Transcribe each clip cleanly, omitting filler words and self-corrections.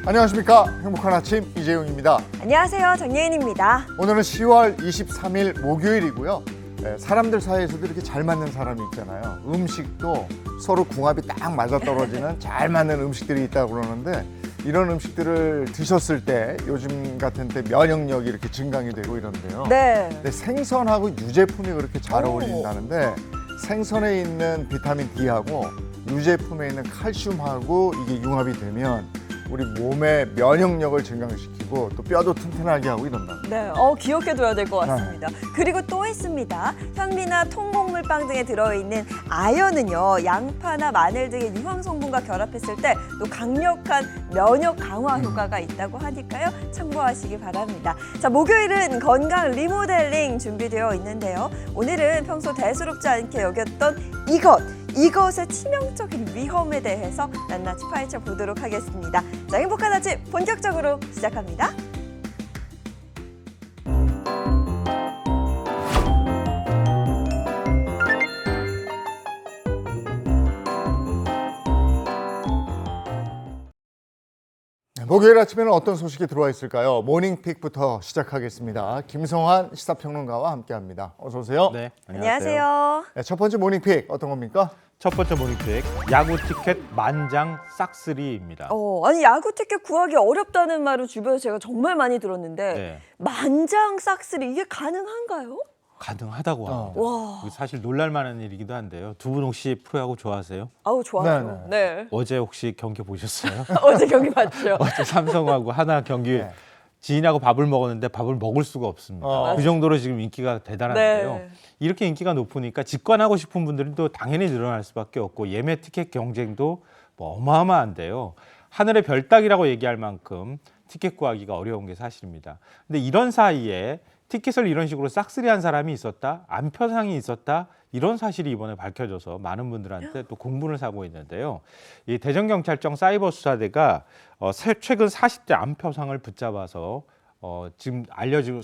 안녕하십니까. 행복한 아침 이재용입니다. 안녕하세요. 정예은입니다. 오늘은 10월 23일 목요일이고요. 사람들 사이에서도 이렇게 잘 맞는 사람이 있잖아요. 음식도 서로 궁합이 딱 맞아떨어지는 잘 맞는 음식들이 있다고 그러는데 이런 음식들을 드셨을 때 요즘 같은 때 면역력이 이렇게 증강이 되고 이런데요. 네. 근데 생선하고 유제품이 그렇게 잘 어울린다는데 생선에 있는 비타민 D하고 유제품에 있는 칼슘하고 이게 융합이 되면 우리 몸의 면역력을 증강시키고 또 뼈도 튼튼하게 하고 이런다. 네, 기억해둬야 될 것 같습니다. 그리고 또 있습니다. 현미나 통곡물빵 등에 들어있는 아연은요, 양파나 마늘 등의 유황 성분과 결합했을 때 또 강력한 면역 강화 효과가 있다고 하니까요, 참고하시기 바랍니다. 자, 목요일은 건강 리모델링 준비되어 있는데요. 오늘은 평소 대수롭지 않게 여겼던 이것의 치명적인 위험에 대해서 낱낱이 파헤쳐 보도록 하겠습니다. 자, 행복한 아침 본격적으로 시작합니다. 목요일 아침에는 어떤 소식이 들어와 있을까요? 모닝픽부터 시작하겠습니다. 김성환 시사평론가와 함께합니다. 어서 오세요. 네, 안녕하세요. 네, 첫 번째 모닝픽 어떤 겁니까? 첫 번째 모닝픽 야구 티켓 만장 싹쓸이입니다. 아니 야구 티켓 구하기 어렵다는 말을 주변에서 제가 정말 많이 들었는데 네. 만장 싹쓸이 이게 가능한가요? 가능하다고 합니다. 와. 이거 사실 놀랄만한 일이기도 한데요. 두 분 혹시 프로야구 좋아하세요? 아우 좋아요. 네. 어제 혹시 경기 보셨어요? 어제 경기 봤죠. 어제 삼성하고 하나 경기 네. 지인하고 밥을 먹었는데 밥을 먹을 수가 없습니다. 어. 그 정도로 지금 인기가 대단한데요. 네. 이렇게 인기가 높으니까 직관하고 싶은 분들은 또 당연히 늘어날 수밖에 없고 예매 티켓 경쟁도 뭐 어마어마한데요. 하늘의 별 따기라고 얘기할 만큼 티켓 구하기가 어려운 게 사실입니다. 근데 이런 사이에 티켓을 이런 식으로 싹쓸이한 사람이 있었다, 안표상이 있었다, 이런 사실이 이번에 밝혀져서 많은 분들한테 또 공분을 사고 있는데요. 이 대전경찰청 사이버수사대가 최근 40대 안표상을 붙잡아서 지금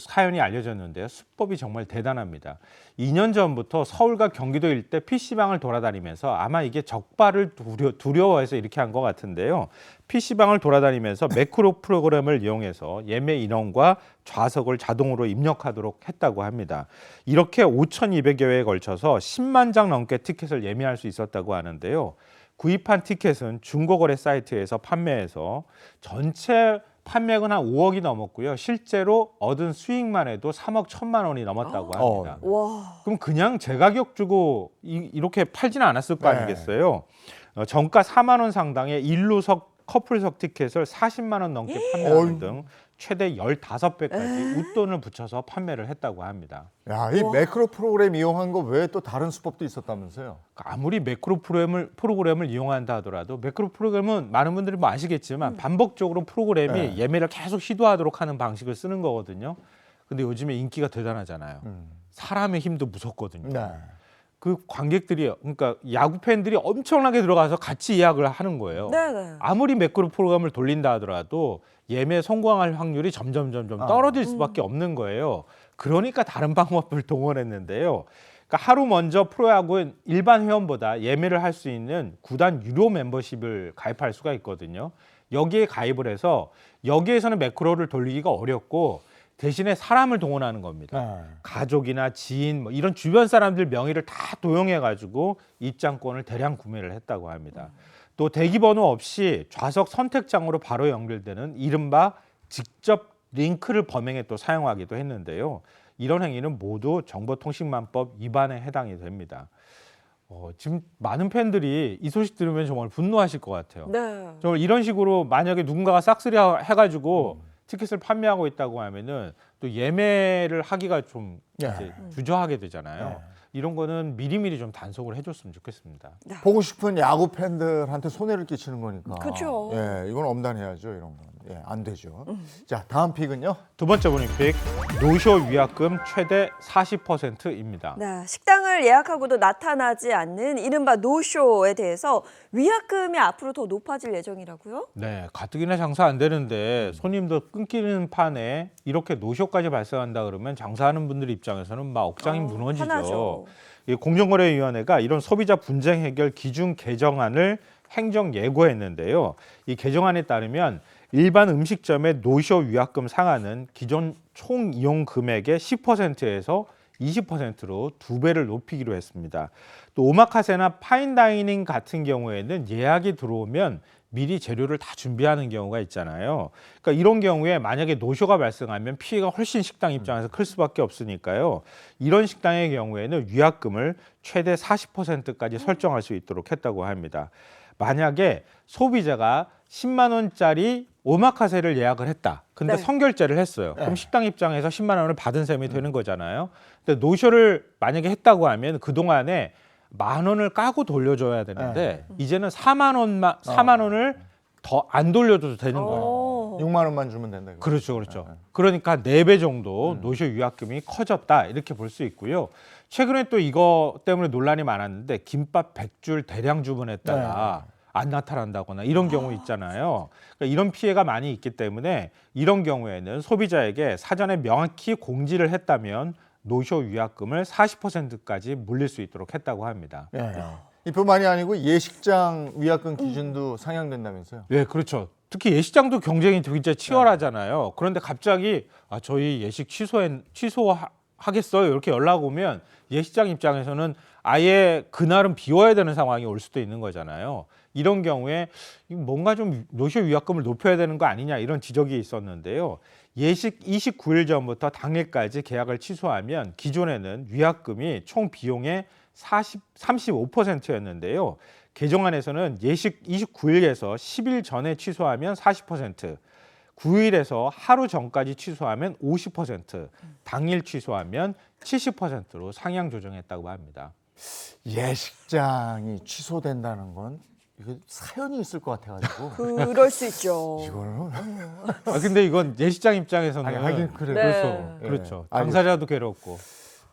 사연이 알려졌는데요. 수법이 정말 대단합니다. 2년 전부터 서울과 경기도 일대 PC방을 돌아다니면서 아마 이게 적발을 두려워해서 이렇게 한 것 같은데요. PC방을 돌아다니면서 매크로 프로그램을 이용해서 예매 인원과 좌석을 자동으로 입력하도록 했다고 합니다. 이렇게 5,200여 회에 걸쳐서 10만 장 넘게 티켓을 예매할 수 있었다고 하는데요. 구입한 티켓은 중고거래 사이트에서 판매해서 전체 판매액은 한 5억이 넘었고요. 실제로 얻은 수익만 해도 3억 1천만 원이 넘었다고 합니다. 와. 그럼 그냥 제 가격 주고 이렇게 팔지는 않았을 거 네. 아니겠어요? 정가 4만 원 상당의 일루석 커플석 티켓을 40만 원 넘게 판매하는 등 최대 15배까지 웃돈을 붙여서 판매를 했다고 합니다. 야, 이 매크로 프로그램 이용한 거 외에 또 다른 수법도 있었다면서요? 아무리 매크로 프로그램을 이용한다 하더라도 매크로 프로그램은 많은 분들이 뭐 아시겠지만 반복적으로 프로그램이 네. 예매를 계속 시도하도록 하는 방식을 쓰는 거거든요. 근데 요즘에 인기가 대단하잖아요. 사람의 힘도 무섭거든요. 네. 그 관객들이, 그러니까 야구 팬들이 엄청나게 들어가서 같이 예약을 하는 거예요. 네네. 아무리 매크로 프로그램을 돌린다 하더라도 예매에 성공할 확률이 점점 떨어질 수밖에 없는 거예요. 그러니까 다른 방법을 동원했는데요. 그러니까 하루 먼저 프로야구는 일반 회원보다 예매를 할 수 있는 구단 유료 멤버십을 가입할 수가 있거든요. 여기에 가입을 해서 여기에서는 매크로를 돌리기가 어렵고 대신에 사람을 동원하는 겁니다. 네. 가족이나 지인 뭐 이런 주변 사람들 명의를 다 도용해가지고 입장권을 대량 구매를 했다고 합니다. 또 대기번호 없이 좌석 선택장으로 바로 연결되는 이른바 직접 링크를 범행에 또 사용하기도 했는데요. 이런 행위는 모두 정보통신망법 위반에 해당이 됩니다. 지금 많은 팬들이 이 소식 들으면 정말 분노하실 것 같아요. 네. 정말 이런 식으로 만약에 누군가가 싹쓸이 해가지고 티켓을 판매하고 있다고 하면은 또 예매를 하기가 좀 이제 주저하게 되잖아요. 네. 이런 거는 미리미리 좀 단속을 해줬으면 좋겠습니다. 보고 싶은 야구 팬들한테 손해를 끼치는 거니까. 그쵸. 예, 이건 엄단해야죠, 이런 건. 예, 안 되죠. 자, 다음 픽은요? 두 번째 모닝픽 노쇼 위약금 최대 40%입니다. 네, 식당을 예약하고도 나타나지 않는 이른바 노쇼에 대해서 위약금이 앞으로 더 높아질 예정이라고요? 네, 가뜩이나 장사 안 되는데 손님도 끊기는 판에 이렇게 노쇼까지 발생한다 그러면 장사하는 분들 입장에서는 막 억장이 무너지죠. 화나죠. 이 공정거래위원회가 이런 소비자 분쟁 해결 기준 개정안을 행정 예고했는데요. 이 개정안에 따르면 일반 음식점의 노쇼 위약금 상한은 기존 총 이용 금액의 10%에서 20%로 2배를 높이기로 했습니다. 또 오마카세나 파인다이닝 같은 경우에는 예약이 들어오면 미리 재료를 다 준비하는 경우가 있잖아요. 그러니까 이런 경우에 만약에 노쇼가 발생하면 피해가 훨씬 식당 입장에서 클 수밖에 없으니까요. 이런 식당의 경우에는 위약금을 최대 40%까지 설정할 수 있도록 했다고 합니다. 만약에 소비자가 10만 원짜리 오마카세를 예약을 했다. 근데 네. 선결제를 했어요. 네. 그럼 식당 입장에서 10만 원을 받은 셈이 되는 거잖아요. 근데 노쇼를 만약에 했다고 하면 그동안에 10,000원을 까고 돌려줘야 되는데 이제는 4만 원을 더 안 돌려줘도 되는 거예요. 오. 6만 원만 주면 된다. 이거. 그렇죠, 그렇죠. 그러니까 4배 정도 노쇼 위약금이 커졌다 이렇게 볼 수 있고요. 최근에 또 이거 때문에 논란이 많았는데 김밥 100줄 대량 주문했다가 안 나타난다거나 이런 경우 있잖아요. 그러니까 이런 피해가 많이 있기 때문에 이런 경우에는 소비자에게 사전에 명확히 공지를 했다면 노쇼 위약금을 40%까지 물릴 수 있도록 했다고 합니다. 예. 이뿐만이 아니고 예식장 위약금 기준도 상향된다면서요? 네, 그렇죠. 특히 예식장도 경쟁이 굉장히 치열하잖아요. 그런데 갑자기 저희 예식 취소하겠어요 이렇게 연락 오면 예식장 입장에서는 아예 그날은 비워야 되는 상황이 올 수도 있는 거잖아요. 이런 경우에 뭔가 좀 노쇼 위약금을 높여야 되는 거 아니냐 이런 지적이 있었는데요. 예식 29일 전부터 당일까지 계약을 취소하면 기존에는 위약금이 총 비용의 35%였는데요. 개정안에서는 예식 29일에서 10일 전에 취소하면 40%, 9일에서 하루 전까지 취소하면 50%, 당일 취소하면 70%로 상향 조정했다고 합니다. 예식장이 취소된다는 건 이거 사연이 있을 것 같아가지고 그럴 수 있죠. 이거는 근데 이건 예식장 입장에서는 아니, 하긴 그래요. 네. 그렇죠. 네. 그렇죠. 아니, 당사자도 괴롭고.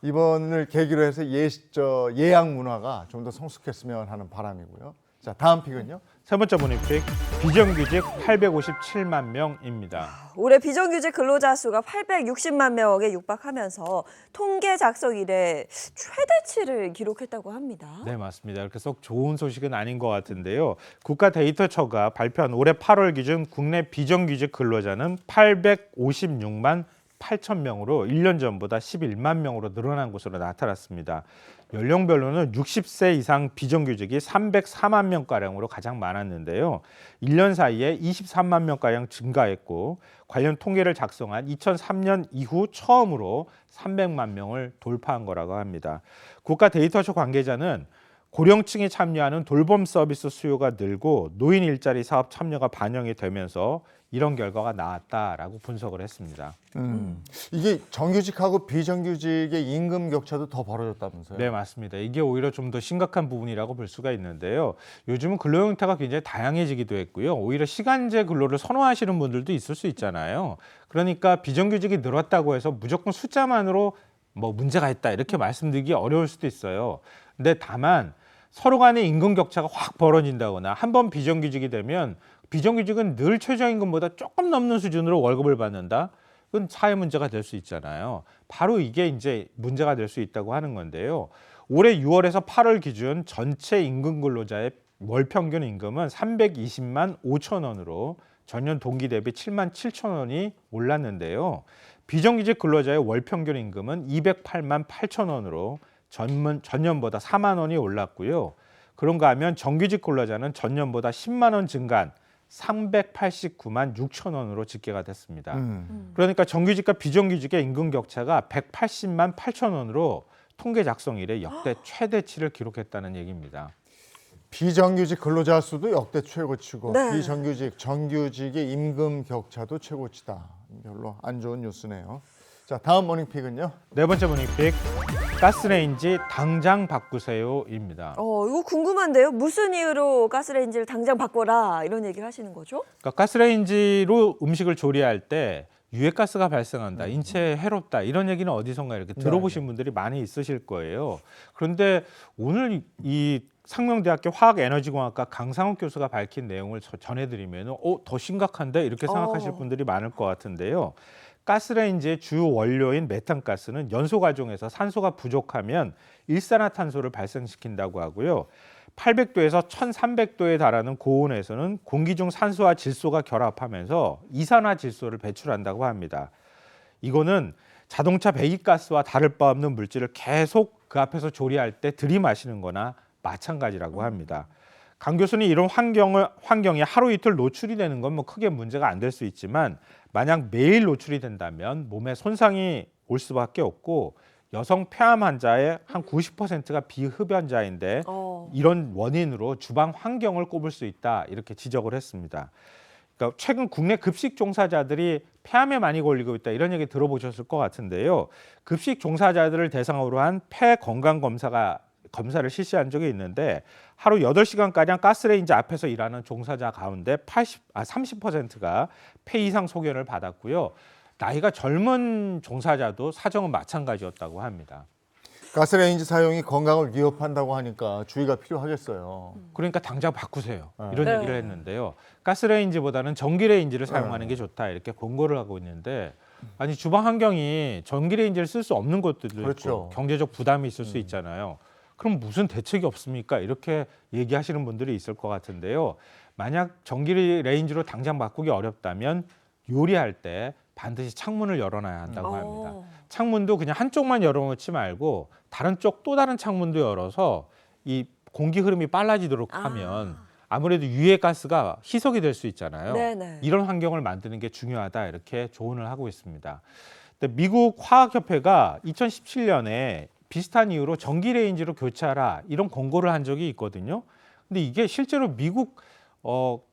이번을 계기로 해서 예약 문화가 좀 더 성숙했으면 하는 바람이고요. 자, 다음 픽은요. 세 번째 모니픽 비정규직 857만 명입니다. 올해 비정규직 근로자 수가 860만 명에 육박하면서 통계 작성 이래 최대치를 기록했다고 합니다. 네, 맞습니다. 이렇게 썩 좋은 소식은 아닌 것 같은데요. 국가데이터처가 발표한 올해 8월 기준 국내 비정규직 근로자는 856만 8천 명으로 1년 전보다 11만 명으로 늘어난 것으로 나타났습니다. 연령별로는 60세 이상 비정규직이 304만 명가량으로 가장 많았는데요. 1년 사이에 23만 명가량 증가했고 관련 통계를 작성한 2003년 이후 처음으로 300만 명을 돌파한 거라고 합니다. 국가데이터처 관계자는 고령층이 참여하는 돌봄 서비스 수요가 늘고 노인 일자리 사업 참여가 반영이 되면서 이런 결과가 나왔다라고 분석을 했습니다. 이게 정규직하고 비정규직의 임금 격차도 더 벌어졌다면서요? 네, 맞습니다. 이게 오히려 좀 더 심각한 부분이라고 볼 수가 있는데요. 요즘은 근로 형태가 굉장히 다양해지기도 했고요. 오히려 시간제 근로를 선호하시는 분들도 있을 수 있잖아요. 그러니까 비정규직이 늘었다고 해서 무조건 숫자만으로 뭐 문제가 있다 이렇게 말씀드리기 어려울 수도 있어요. 근데 다만 서로 간의 임금 격차가 확 벌어진다거나 한번 비정규직이 되면 비정규직은 늘 최저임금보다 조금 넘는 수준으로 월급을 받는다. 그건 사회 문제가 될 수 있잖아요. 바로 이게 이제 문제가 될 수 있다고 하는 건데요. 올해 6월에서 8월 기준 전체 임금 근로자의 월 평균 임금은 320만 5천 원으로 전년 동기 대비 7만 7천 원이 올랐는데요. 비정규직 근로자의 월 평균 임금은 208만 8천 원으로 전년보다 4만 원이 올랐고요. 그런가 하면 정규직 근로자는 전년보다 10만 원 증가한 389만 6천 원으로 집계가 됐습니다. 그러니까 정규직과 비정규직의 임금 격차가 180만 8천 원으로 통계 작성 이래 역대 최대치를 기록했다는 얘기입니다. 비정규직 근로자 수도 역대 최고치고 네. 비정규직, 정규직의 임금 격차도 최고치다. 별로 안 좋은 뉴스네요. 자, 다음 모닝픽은요. 네 번째 모닝픽 가스레인지 당장 바꾸세요입니다. 이거 궁금한데요. 무슨 이유로 가스레인지를 당장 바꿔라 이런 얘기를 하시는 거죠? 그러니까 가스레인지로 음식을 조리할 때 유해가스가 발생한다, 인체에 해롭다 이런 얘기는 어디선가 이렇게 들어보신 분들이 많이 있으실 거예요. 그런데 오늘 이 상명대학교 화학에너지공학과 강상욱 교수가 밝힌 내용을 전해드리면 더 심각한데 이렇게 생각하실 분들이 많을 것 같은데요. 가스레인지의 주 원료인 메탄가스는 연소 과정에서 산소가 부족하면 일산화탄소를 발생시킨다고 하고요. 800도에서 1300도에 달하는 고온에서는 공기 중 산소와 질소가 결합하면서 이산화질소를 배출한다고 합니다. 이거는 자동차 배기가스와 다를 바 없는 물질을 계속 그 앞에서 조리할 때 들이마시는 거나 마찬가지라고 합니다. 강 교수는 이런 환경에 하루 이틀 노출이 되는 건 뭐 크게 문제가 안 될 수 있지만 만약 매일 노출이 된다면 몸에 손상이 올 수밖에 없고 여성 폐암 환자의 한 90%가 비흡연자인데 이런 원인으로 주방 환경을 꼽을 수 있다 이렇게 지적을 했습니다. 그러니까 최근 국내 급식 종사자들이 폐암에 많이 걸리고 있다 이런 얘기 들어보셨을 것 같은데요. 급식 종사자들을 대상으로 한 폐 건강 검사를 실시한 적이 있는데 하루 8시간가량 가스레인지 앞에서 일하는 종사자 가운데 30%가 폐 이상 소견을 받았고요. 나이가 젊은 종사자도 사정은 마찬가지였다고 합니다. 가스레인지 사용이 건강을 위협한다고 하니까 주의가 필요하겠어요. 그러니까 당장 바꾸세요. 네. 이런 네. 얘기를 했는데요. 가스레인지보다는 전기레인지를 사용하는 게 좋다 이렇게 권고를 하고 있는데 아니 주방 환경이 전기레인지를 쓸 수 없는 곳들도 그렇죠. 있고 경제적 부담이 있을 수 있잖아요. 그럼 무슨 대책이 없습니까? 이렇게 얘기하시는 분들이 있을 것 같은데요. 만약 전기레인지로 당장 바꾸기 어렵다면 요리할 때 반드시 창문을 열어놔야 한다고 합니다. 창문도 그냥 한쪽만 열어놓지 말고 다른 쪽 또 다른 창문도 열어서 이 공기 흐름이 빨라지도록 하면 아무래도 유해 가스가 희석이 될 수 있잖아요. 네네. 이런 환경을 만드는 게 중요하다 이렇게 조언을 하고 있습니다. 근데 미국 화학협회가 2017년에 비슷한 이유로 전기레인지로 교체하라 이런 권고를 한 적이 있거든요. 근데 이게 실제로 미국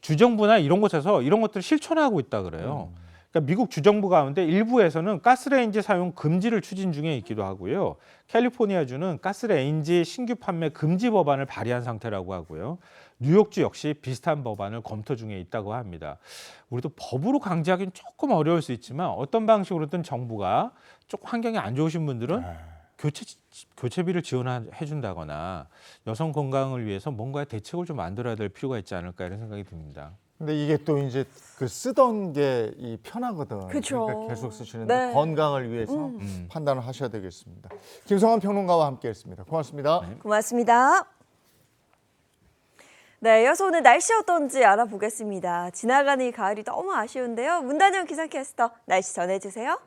주정부나 이런 곳에서 이런 것들을 실천하고 있다 그래요. 그러니까 미국 주정부 가운데 일부에서는 가스레인지 사용 금지를 추진 중에 있기도 하고요. 캘리포니아주는 가스레인지 신규 판매 금지 법안을 발의한 상태라고 하고요. 뉴욕주 역시 비슷한 법안을 검토 중에 있다고 합니다. 우리도 법으로 강제하기는 조금 어려울 수 있지만 어떤 방식으로든 정부가 조금 환경이 안 좋으신 분들은 교체비를 지원해 준다거나 여성 건강을 위해서 뭔가의 대책을 좀 만들어야 될 필요가 있지 않을까 이런 생각이 듭니다. 근데 이게 또 이제 그 쓰던 게 이 편하거든. 그쵸. 그러니까 계속 쓰시는데 네. 건강을 위해서 판단을 하셔야 되겠습니다. 김성환 평론가와 함께했습니다. 고맙습니다. 고맙습니다. 네, 이어서 오늘 날씨 어떤지 알아보겠습니다. 지나가는 이 가을이 너무 아쉬운데요. 문단영 기상캐스터 날씨 전해주세요.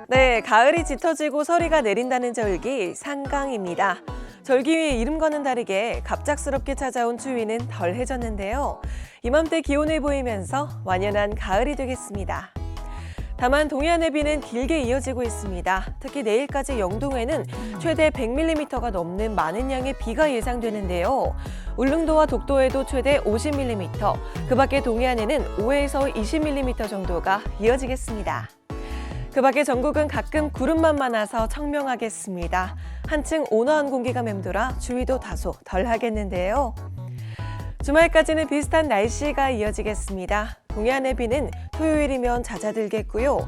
네, 가을이 짙어지고 서리가 내린다는 절기 상강입니다. 절기 위에 이름과는 다르게 갑작스럽게 찾아온 추위는 덜해졌는데요. 이맘때 기온을 보이면서 완연한 가을이 되겠습니다. 다만 동해안의 비는 길게 이어지고 있습니다. 특히 내일까지 영동에는 최대 100mm가 넘는 많은 양의 비가 예상되는데요. 울릉도와 독도에도 최대 50mm, 그 밖에 동해안에는 5에서 20mm 정도가 이어지겠습니다. 그 밖에 전국은 가끔 구름만 많아서 청명하겠습니다. 한층 온화한 공기가 맴돌아 주위도 다소 덜하겠는데요. 주말까지는 비슷한 날씨가 이어지겠습니다. 동해안의 비는 토요일이면 잦아들겠고요.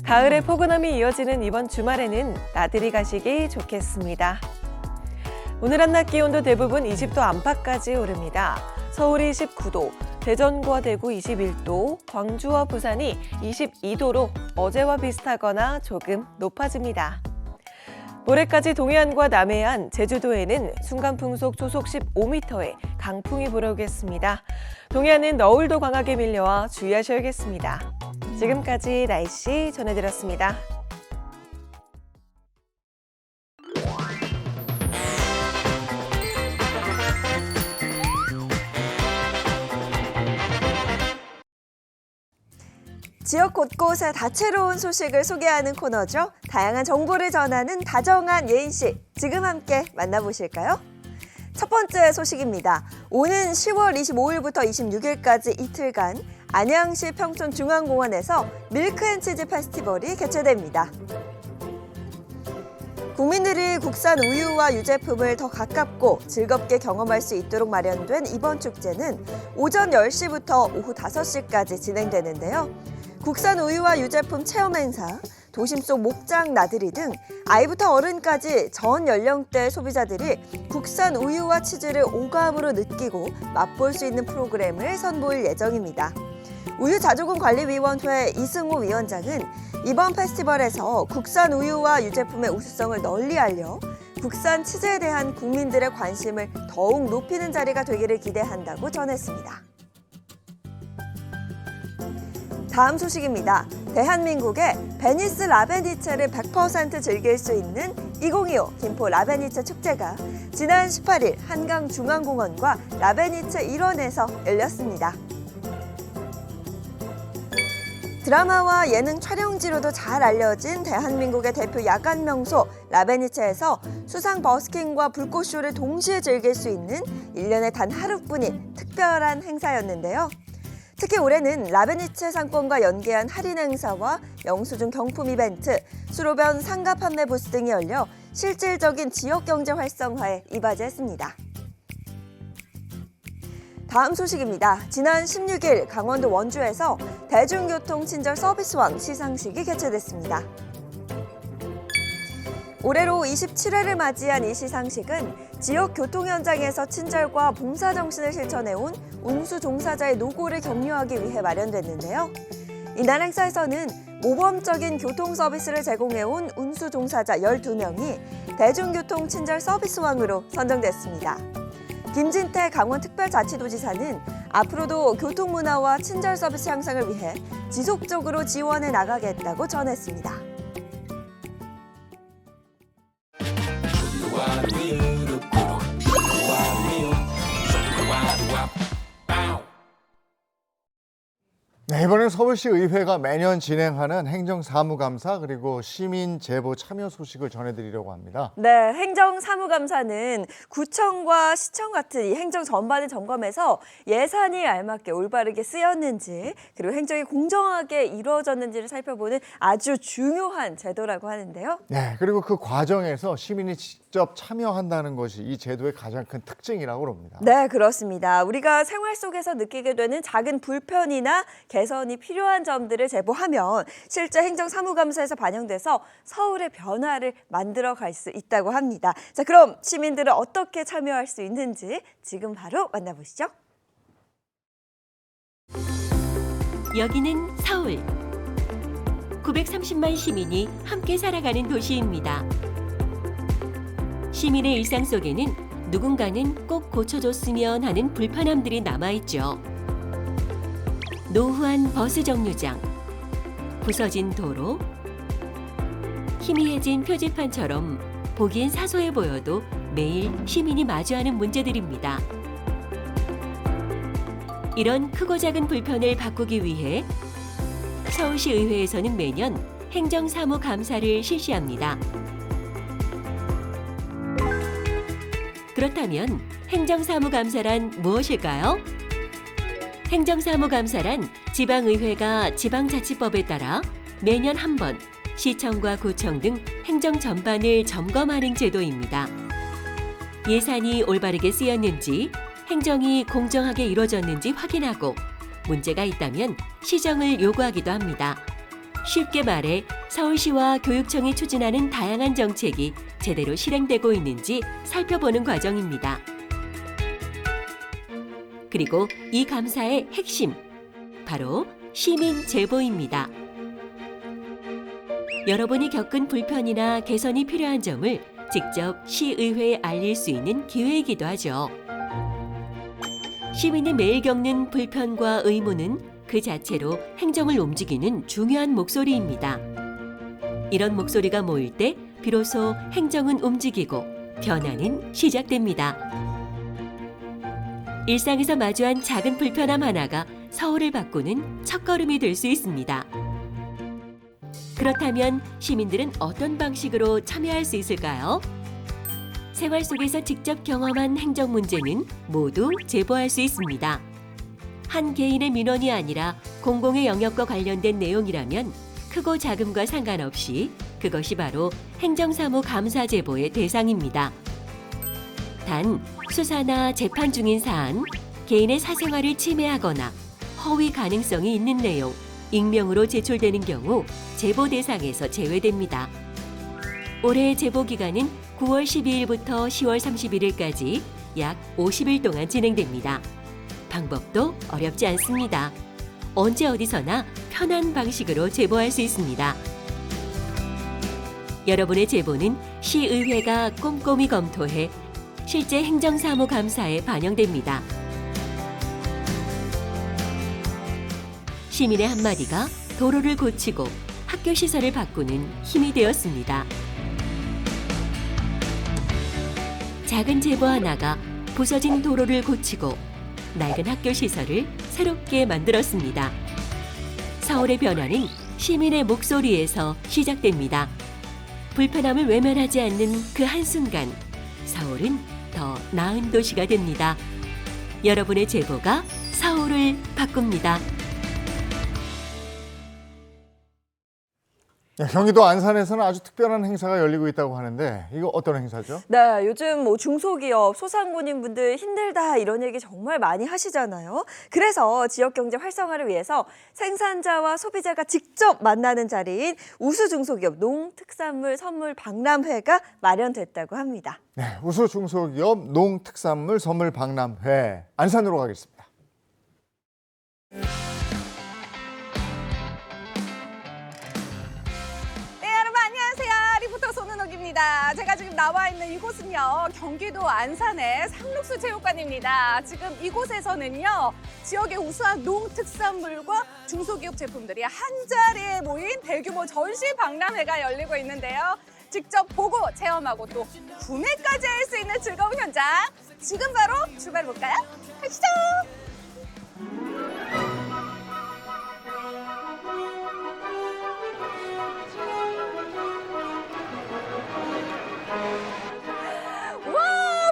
가을의 포근함이 이어지는 이번 주말에는 나들이 가시기 좋겠습니다. 오늘 한낮 기온도 대부분 20도 안팎까지 오릅니다. 서울이 19도, 대전과 대구 21도, 광주와 부산이 22도로 어제와 비슷하거나 조금 높아집니다. 모레까지 동해안과 남해안, 제주도에는 순간풍속 초속 15m의 강풍이 불어오겠습니다. 동해안은 너울도 강하게 밀려와 주의하셔야겠습니다. 지금까지 날씨 전해드렸습니다. 지역 곳곳의 다채로운 소식을 소개하는 코너죠. 다양한 정보를 전하는 다정한 예인씨. 지금 함께 만나보실까요? 첫 번째 소식입니다. 오는 10월 25일부터 26일까지 이틀간 안양시 평촌중앙공원에서 밀크앤치즈 페스티벌이 개최됩니다. 국민들이 국산 우유와 유제품을 더 가깝고 즐겁게 경험할 수 있도록 마련된 이번 축제는 오전 10시부터 오후 5시까지 진행되는데요. 국산 우유와 유제품 체험 행사, 도심 속 목장 나들이 등 아이부터 어른까지 전 연령대 소비자들이 국산 우유와 치즈를 오감으로 느끼고 맛볼 수 있는 프로그램을 선보일 예정입니다. 우유자조금관리위원회 이승호 위원장은 이번 페스티벌에서 국산 우유와 유제품의 우수성을 널리 알려 국산 치즈에 대한 국민들의 관심을 더욱 높이는 자리가 되기를 기대한다고 전했습니다. 다음 소식입니다. 대한민국의 베니스 라베니체를 100% 즐길 수 있는 2025 김포 라베니체 축제가 지난 18일 한강중앙공원과 라베니체 일원에서 열렸습니다. 드라마와 예능 촬영지로도 잘 알려진 대한민국의 대표 야간 명소 라베니체에서 수상 버스킹과 불꽃쇼를 동시에 즐길 수 있는 1년에 단 하루뿐인 특별한 행사였는데요. 특히 올해는 라베니체 상권과 연계한 할인 행사와 영수증 경품 이벤트, 수로변 상가 판매 부스 등이 열려 실질적인 지역 경제 활성화에 이바지했습니다. 다음 소식입니다. 지난 16일 강원도 원주에서 대중교통 친절 서비스왕 시상식이 개최됐습니다. 올해로 27회를 맞이한 이 시상식은 지역 교통 현장에서 친절과 봉사 정신을 실천해온 운수 종사자의 노고를 격려하기 위해 마련됐는데요. 이날 행사에서는 모범적인 교통 서비스를 제공해온 운수 종사자 12명이 대중교통 친절 서비스왕으로 선정됐습니다. 김진태 강원특별자치도지사는 앞으로도 교통문화와 친절 서비스 향상을 위해 지속적으로 지원해 나가겠다고 전했습니다. 네, 이번엔 서울시 의회가 매년 진행하는 행정사무감사 그리고 시민 제보 참여 소식을 전해드리려고 합니다. 네, 행정사무감사는 구청과 시청 같은 이 행정 전반을 점검해서 예산이 알맞게 올바르게 쓰였는지 그리고 행정이 공정하게 이루어졌는지를 살펴보는 아주 중요한 제도라고 하는데요. 네, 그리고 그 과정에서 시민이 직접 참여한다는 것이 이 제도의 가장 큰 특징이라고 합니다. 네, 그렇습니다. 우리가 생활 속에서 느끼게 되는 작은 불편이나 개선이 필요한 점들을 제보하면 실제 행정사무감사에서 반영돼서 서울의 변화를 만들어갈 수 있다고 합니다. 자, 그럼 시민들은 어떻게 참여할 수 있는지 지금 바로 만나보시죠. 여기는 서울. 930만 시민이 함께 살아가는 도시입니다. 시민의 일상 속에는 누군가는 꼭 고쳐줬으면 하는 불편함들이 남아있죠. 노후한 버스 정류장, 부서진 도로, 희미해진 표지판처럼 보기엔 사소해 보여도 매일 시민이 마주하는 문제들입니다. 이런 크고 작은 불편을 바꾸기 위해 서울시 의회에서는 매년 행정사무감사를 실시합니다. 그렇다면 행정사무감사란 무엇일까요? 행정사무감사란 지방의회가 지방자치법에 따라 매년 한 번 시청과 구청 등 행정 전반을 점검하는 제도입니다. 예산이 올바르게 쓰였는지, 행정이 공정하게 이루어졌는지 확인하고 문제가 있다면 시정을 요구하기도 합니다. 쉽게 말해 서울시와 교육청이 추진하는 다양한 정책이 제대로 실행되고 있는지 살펴보는 과정입니다. 그리고 이 감사의 핵심, 바로 시민 제보입니다. 여러분이 겪은 불편이나 개선이 필요한 점을 직접 시의회에 알릴 수 있는 기회이기도 하죠. 시민이 매일 겪는 불편과 의무는 그 자체로 행정을 움직이는 중요한 목소리입니다. 이런 목소리가 모일 때 비로소 행정은 움직이고 변화는 시작됩니다. 일상에서 마주한 작은 불편함 하나가 서울을 바꾸는 첫걸음이 될 수 있습니다. 그렇다면 시민들은 어떤 방식으로 참여할 수 있을까요? 생활 속에서 직접 경험한 행정 문제는 모두 제보할 수 있습니다. 한 개인의 민원이 아니라 공공의 영역과 관련된 내용이라면 크고 작음과 상관없이 그것이 바로 행정사무 감사 제보의 대상입니다. 단, 수사나 재판 중인 사안, 개인의 사생활을 침해하거나 허위 가능성이 있는 내용, 익명으로 제출되는 경우 제보 대상에서 제외됩니다. 올해 제보 기간은 9월 12일부터 10월 31일까지 약 50일 동안 진행됩니다. 방법도 어렵지 않습니다. 언제 어디서나 편한 방식으로 제보할 수 있습니다. 여러분의 제보는 시의회가 꼼꼼히 검토해 실제 행정사무감사에 반영됩니다. 시민의 한마디가 도로를 고치고 학교 시설을 바꾸는 힘이 되었습니다. 작은 제보 하나가 부서진 도로를 고치고 낡은 학교 시설을 새롭게 만들었습니다. 서울의 변화는 시민의 목소리에서 시작됩니다. 불편함을 외면하지 않는 그 한순간 서울은 더 나은 도시가 됩니다. 여러분의 제보가 서울을 바꿉니다. 네, 경기도 안산에서는 아주 특별한 행사가 열리고 있다고 하는데 이거 어떤 행사죠? 네, 요즘 뭐 중소기업, 소상공인분들 힘들다 이런 얘기 정말 많이 하시잖아요. 그래서 지역 경제 활성화를 위해서 생산자와 소비자가 직접 만나는 자리인 우수중소기업 농특산물 선물 박람회가 마련됐다고 합니다. 네, 우수중소기업 농특산물 선물 박람회 안산으로 가겠습니다. 손은옥입니다. 제가 지금 나와 있는 이곳은요, 경기도 안산의 상록수 체육관입니다. 지금 이곳에서는요, 지역의 우수한 농특산물과 중소기업 제품들이 한자리에 모인 대규모 전시 박람회가 열리고 있는데요. 직접 보고 체험하고 또 구매까지 할 수 있는 즐거운 현장. 지금 바로 출발해볼까요? 가시죠!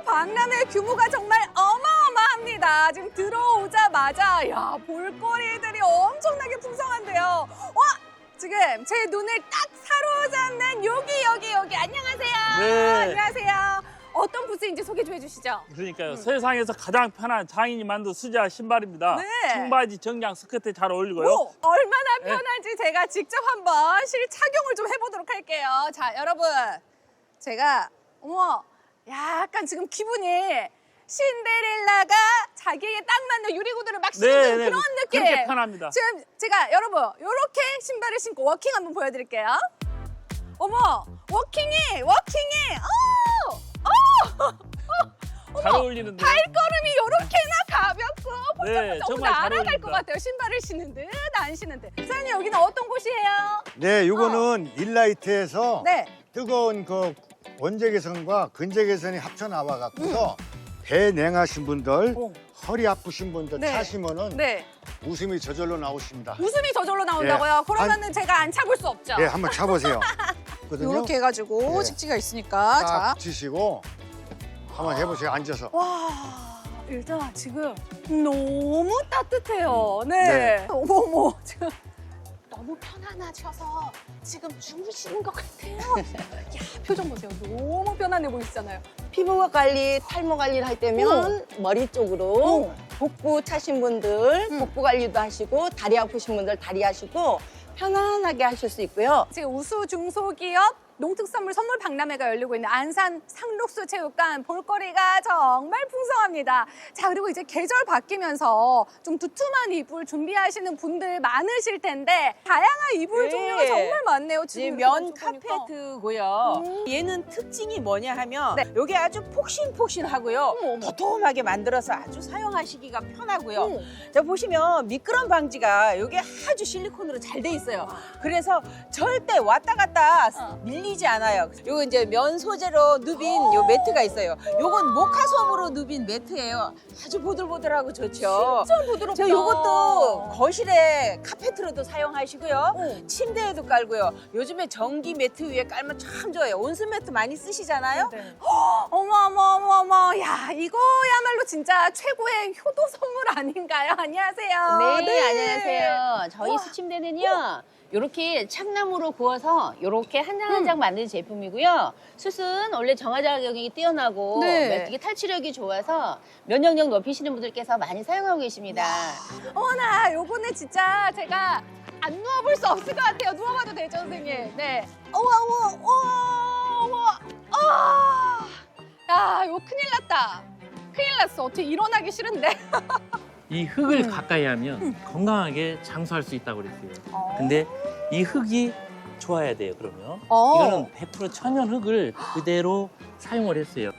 박람회 규모가 정말 어마어마합니다. 지금 들어오자마자 야, 볼거리들이 엄청나게 풍성한데요. 와! 지금 제 눈을 딱 사로잡는 여기 안녕하세요. 네. 안녕하세요. 어떤 부스인지 소개 좀 해주시죠. 그러니까요. 세상에서 가장 편한 장인이 만든 수자 신발입니다. 네. 청바지, 정장, 스커트에 잘 어울리고요. 오, 얼마나 편한지 제가 직접 한번 실착용을 좀 해보도록 할게요. 자, 여러분. 제가 어머 약간 지금 기분이 신데렐라가 자기에게 딱 맞는 유리구두를 막 신는 그런 느낌. 그렇게 편합니다. 지금 제가 여러분 이렇게 신발을 신고 워킹 한번 보여드릴게요. 어머 워킹이 잘 어울리는데. 발걸음이 이렇게나 가볍고 네, 벌써부터 정말 잘 날아갈 어울린다. 것 같아요. 신발을 신는 듯 안 신는 듯. 사장님 여기는 어떤 곳이에요? 네, 이거는 일라이트에서 네. 뜨거운 그 원적외선과 근적외선이 합쳐 나와 갖고서 배 냉하신 분들, 오. 허리 아프신 분들 네. 타시면은 네. 웃음이 저절로 나오십니다. 웃음이 저절로 나온다고요? 예. 그러면은 제가 안 참을 수 없죠. 네, 한번 차보세요. 거든요. 이렇게 해가지고 네. 직지가 있으니까 자. 딱 치시고 한번 해보세요. 앉아서. 와 일단 지금 너무 따뜻해요. 네. 네. 어머 지금 너무 편안하셔서 지금 주무시는 것 같아요. 야 표정 보세요. 너무 편안해 보이시잖아요. 피부 관리, 탈모 관리를 할 때면 머리 쪽으로, 복부 차신 분들 복부 관리도 하시고, 다리 아프신 분들 다리 하시고 편안하게 하실 수 있고요. 지금 우수 중소기업 농특산물 선물 박람회가 열리고 있는 안산 상록수 체육관 볼거리가 정말 풍성합니다. 자 그리고 이제 계절 바뀌면서 좀 두툼한 이불 준비하시는 분들 많으실 텐데 다양한 이불 네. 종류가 정말 많네요. 지금 면 이렇게 보니까. 카페트고요. 얘는 특징이 뭐냐 하면 네. 이게 아주 폭신폭신하고요. 도톰하게 만들어서 아주 사용하시기가 편하고요. 자 보시면 미끄럼 방지가 이게 아주 실리콘으로 잘 돼 있어요. 그래서 절대 왔다 갔다 밀리지 않아요. 요거 이제 면 소재로 누빈 요 매트가 있어요. 요건 모카솜으로 누빈 매트예요. 아주 보들보들하고 좋죠. 진짜 부드럽다. 저 요것도 거실에 카페트로도 사용하시고요. 침대에도 깔고요. 요즘에 전기 매트 위에 깔면 참 좋아요. 온수 매트 많이 쓰시잖아요. 어머 야 이거야말로 진짜 최고의 효도 선물 아닌가요? 안녕하세요. 네, 안녕하세요. 저희 수침대는요. 이렇게 참나무로 구워서 이렇게 한 장 한 장 만든 제품이고요. 숯은 원래 정화자격이 뛰어나고 네. 메뚜기 탈취력이 좋아서 면역력 높이시는 분들께서 많이 사용하고 계십니다. 어머나 요거는 진짜 제가 안 누워볼 수 없을 것 같아요. 누워봐도 되죠, 선생님? 네. 우와. 야, 이거 큰일 났다. 큰일 났어. 어떻게 일어나기 싫은데. 이 흙을 가까이 하면 건강하게 장수할 수 있다고 그랬어요. 근데 이 흙이 좋아야 돼요. 그러면 어. 이거는 100% 천연 흙을 그대로 사용을 했어요.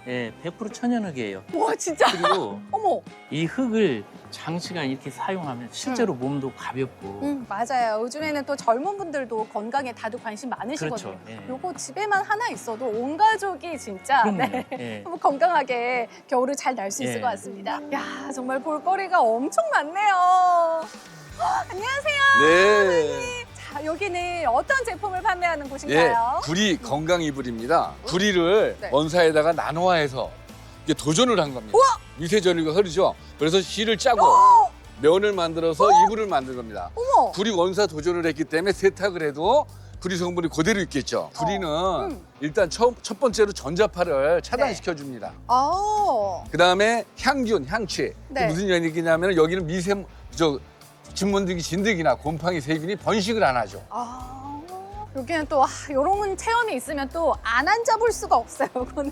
예, 100% 천연 흙이에요. 와 진짜. 그리고 어머. 이 흙을 장시간 이렇게 사용하면 실제로 몸도 가볍고 맞아요. 요즘에는 또 젊은 분들도 건강에 다들 관심 많으시거든요. 그렇죠. 예. 요거 집에만 하나 있어도 온 가족이 진짜 그럼요. 네. 예. 한번 건강하게 겨울을 잘 날 수 있을 예. 것 같습니다. 야 정말 볼거리가 엄청 많네요. 안녕하세요. 네. 자 여기는 어떤 제품을 판매하는 예, 곳인가요? 구리 건강 이불입니다. 구리를 네. 원사에다가 나노화해서 이게 도전을 한 겁니다. 미세전류가 흐르죠. 그래서 실을 짜고 면을 만들어서 이불을 만든 겁니다. 어머. 구리 원사 도전을 했기 때문에 세탁을 해도 구리 성분이 그대로 있겠죠. 구리는 일단 첫 번째로 전자파를 차단시켜 줍니다. 그다음에 향균, 향취. 네. 무슨 얘기냐면 여기는 진먼지기, 진드기나 곰팡이, 세균이 번식을 안 하죠. 여기는 또 이런 체험이 있으면 또 안 앉아볼 수가 없어요. 이거는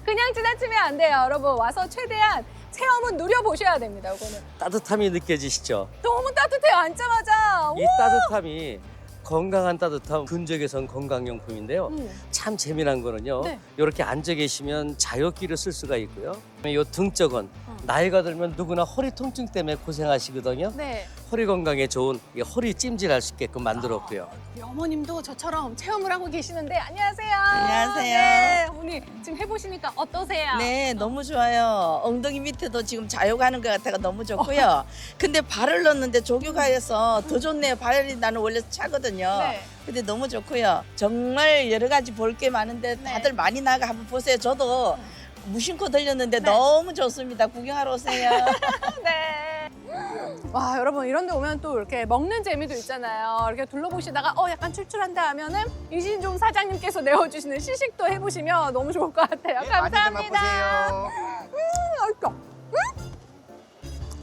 그냥 지나치면 안 돼요. 여러분 와서 최대한 체험은 누려보셔야 됩니다. 이거는 따뜻함이 느껴지시죠? 너무 따뜻해요. 앉자마자. 이 따뜻함이 건강한 따뜻함, 근적외선 건강용품인데요. 참 재미난 거는요. 네. 이렇게 앉아 계시면 자유기를 쓸 수가 있고요. 이 등 쪽은 나이가 들면 누구나 허리 통증 때문에 고생하시거든요. 네. 허리 건강에 좋은 이 허리 찜질할 수 있게끔 만들었고요. 우리 어머님도 저처럼 체험을 하고 계시는데 안녕하세요. 안녕하세요. 네, 어머니 지금 해보시니까 어떠세요? 네, 너무 좋아요. 엉덩이 밑에도 지금 자욕하는 것 같아가 너무 좋고요. 근데 발을 넣었는데 조교가여서 더 좋네요. 발이 나는 원래 차거든요. 네. 근데 너무 좋고요. 정말 여러 가지 볼 게 많은데 다들 많이 나가 한번 보세요. 저도 무심코 들렸는데 너무 좋습니다. 구경하러 오세요. 네. 와 여러분 이런 데 오면 또 이렇게 먹는 재미도 있잖아요. 이렇게 둘러보시다가 약간 출출한다 하면은 이신종 사장님께서 내어주시는 시식도 해보시면 너무 좋을 것 같아요. 감사합니다. 맛있다.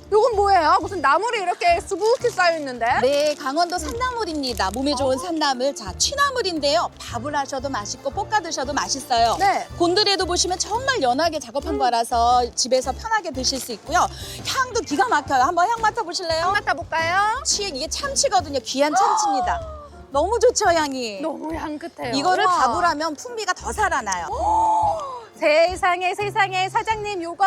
이건 뭐예요? 무슨 나물이 이렇게 수북히 쌓여 있는데? 네, 강원도 산나물입니다. 몸에 좋은 산나물. 자, 취나물인데요. 밥을 하셔도 맛있고 볶아 드셔도 맛있어요. 네. 곤드레도 보시면 정말 연하게 작업한 거라서 집에서 편하게 드실 수 있고요. 향도 기가 막혀요. 한번 향 맡아보실래요? 향 맡아볼까요? 이게 참치거든요. 귀한 참치입니다. 너무 좋죠, 향이? 너무 향긋해요. 이거를 우와. 밥을 하면 풍미가 더 살아나요. 세상에 사장님 요거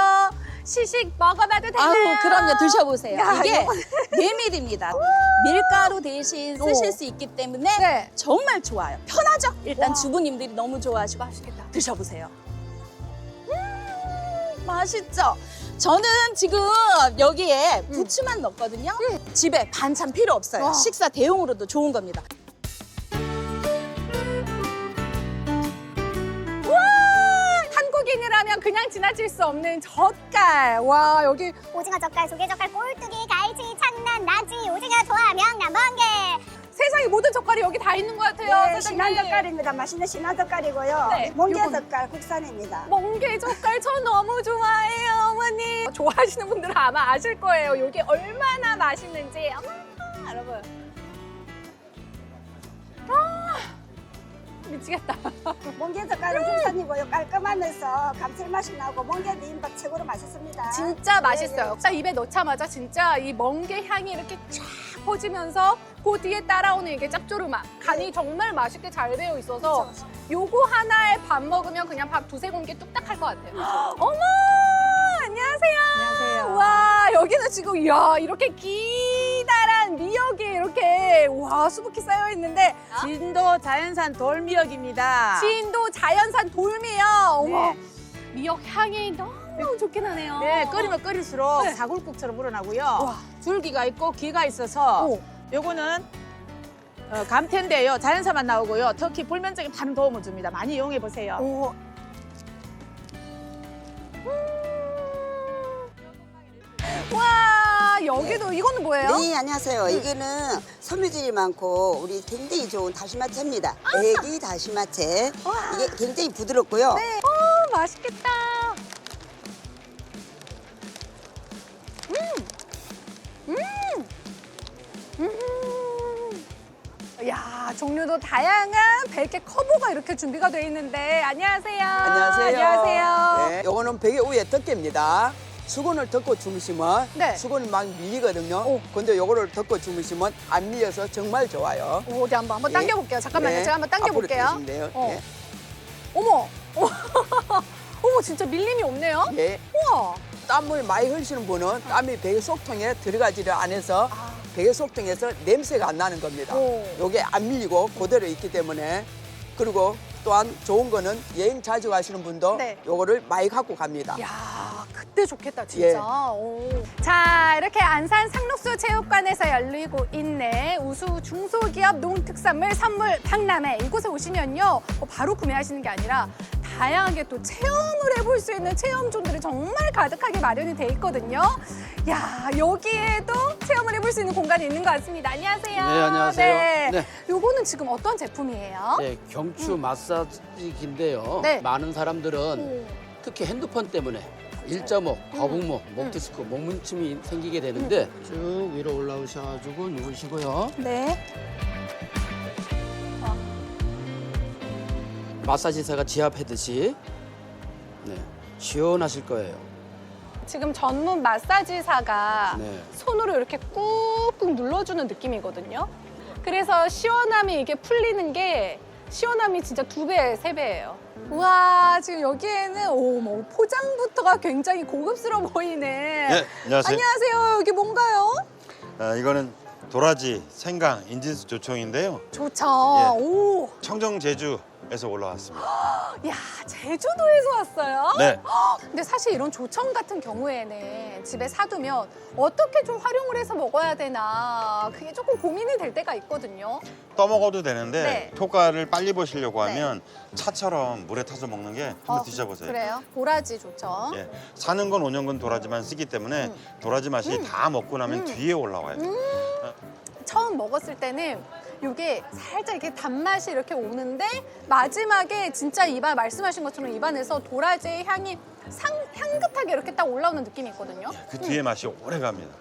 시식 먹어봐도 되나요? 아우, 그럼요. 드셔보세요. 야, 이게 이거- 메밀입니다. 밀가루 대신 쓰실 수 있기 때문에 네. 정말 좋아요. 편하죠? 일단 와. 주부님들이 너무 좋아하시고 맛있겠다. 드셔보세요. 맛있죠? 저는 지금 여기에 부추만 넣거든요. 집에 반찬 필요 없어요. 와. 식사 대용으로도 좋은 겁니다. 한국인이라면 그냥 지나칠 수 없는 젓갈. 와 여기 오징어 젓갈, 조개 젓갈, 꼴뚜기, 갈치, 창난, 나지, 오징어, 소화, 명란, 멍게. 세상에 모든 젓갈이 여기 다 있는 것 같아요. 네, 신한 젓갈입니다. 맛있는 신한 젓갈이고요. 네, 멍게 요건- 젓갈 국산입니다. 멍게 젓갈 저 너무 좋아해요, 어머니. 좋아하시는 분들은 아마 아실 거예요. 이게 얼마나 맛있는지. 여러분. 미치겠다. 멍게 젓갈은 국산이고요. 깔끔하면서 감칠맛이 나고 멍게 비빔밥 최고로 맛있습니다. 진짜 맛있어요. 진짜 입에 넣자마자 진짜 이 멍게 향이 이렇게 쫙 퍼지면서 그 뒤에 따라오는 이게 짭조름함. 간이 정말 맛있게 잘 배어 있어서 요거 하나에 밥 먹으면 그냥 밥 두세 공기 뚝딱 할 것 같아요. 어머! 안녕하세요. 안녕하세요. 와, 여기는 지금 이야, 이렇게 기다란 미역이 이렇게 와, 수북히 쌓여 있는데 진도 자연산 돌미역입니다. 진도 자연산 돌미역. 어머. 네. 미역 향이 너무 좋긴 하네요. 네, 끓이면 끓일수록 네. 사골국처럼 우러나고요. 와. 줄기가 있고 기가 있어서 요거는 감태인데요. 자연산만 나오고요. 특히 불면증에 많은 도움을 줍니다. 많이 이용해 보세요. 오. 와, 여기도 이거는 뭐예요? 네, 안녕하세요. 이거는 섬유질이 많고 우리 굉장히 좋은 다시마채입니다. 애기 다시마채. 이게 굉장히 부드럽고요. 네. 맛있겠다. 야, 종류도 다양한 100개 커버가 이렇게 준비가 돼 있는데 안녕하세요. 안녕하세요. 안녕하세요. 네, 요거는 베개 위에 덮개입니다. 수건을 덮고 주무시면 수건이 막 밀리거든요. 근데 요거를 덮고 주무시면 안 밀려서 정말 좋아요. 오, 네, 한번 당겨볼게요. 잠깐만요. 제가 한번 당겨볼게요. 앞으로 당기시면 돼요. 예. 어머, 어머, 진짜 밀림이 없네요. 예. 우와. 땀을 많이 흘리시는 분은 땀이 베개 속통에 들어가지를 않아서 베개 속통에서 냄새가 안 나는 겁니다. 요게 안 밀리고 그대로 있기 때문에. 그리고 또한 좋은 거는 여행 자주 가시는 분도 요거를 많이 갖고 갑니다. 야, 그때 좋겠다, 진짜. 오. 자, 이렇게 안산 상록수 체육관에서 열리고 있는 우수 중소기업 농특산물 선물 박람회. 이곳에 오시면요, 바로 구매하시는 게 아니라 다양하게 또 체험을 해볼 수 있는 체험존들이 정말 가득하게 마련이 돼 있거든요. 야, 여기에도 체험을 해볼 수 있는 공간이 있는 것 같습니다. 안녕하세요. 네, 안녕하세요. 네. 네. 요거는 지금 어떤 제품이에요? 네, 경추 마사지기인데요. 네. 많은 사람들은 특히 핸드폰 때문에 일자목, 거북목, 목 디스크, 목 문침이 생기게 되는데 쭉 위로 올라오셔가지고 누우시고요. 네. 마사지사가 지압하듯이 시원하실 거예요. 지금 전문 마사지사가 네. 손으로 이렇게 꾹꾹 눌러주는 느낌이거든요. 그래서 시원함이 이게 풀리는 게 시원함이 진짜 2배, 3배예요. 우와, 지금 여기에는 뭐 포장부터가 굉장히 고급스러워 보이네. 네, 안녕하세요. 안녕하세요. 여기 뭔가요? 이거는 도라지, 생강, 인진수 조청인데요. 조청. 예. 오. 청정 제주에서 올라왔습니다. 야, 제주도에서 왔어요? 네. 근데 사실 이런 조청 같은 경우에는 집에 사두면 어떻게 좀 활용을 해서 먹어야 되나 그게 조금 고민이 될 때가 있거든요. 떠먹어도 되는데 네. 효과를 빨리 보시려고 하면 차처럼 물에 타서 먹는 게 한번 드셔보세요. 그래요? 도라지 조청. 예. 사는 건 5년근 도라지만 쓰기 때문에 도라지 맛이 다 먹고 나면 뒤에 올라와요. 처음 먹었을 때는 이게 살짝 이렇게 단맛이 이렇게 오는데 마지막에 진짜 입안 말씀하신 것처럼 입안에서 도라지의 향이 향긋하게 이렇게 딱 올라오는 느낌이 있거든요. 그 뒤에 맛이 오래 갑니다.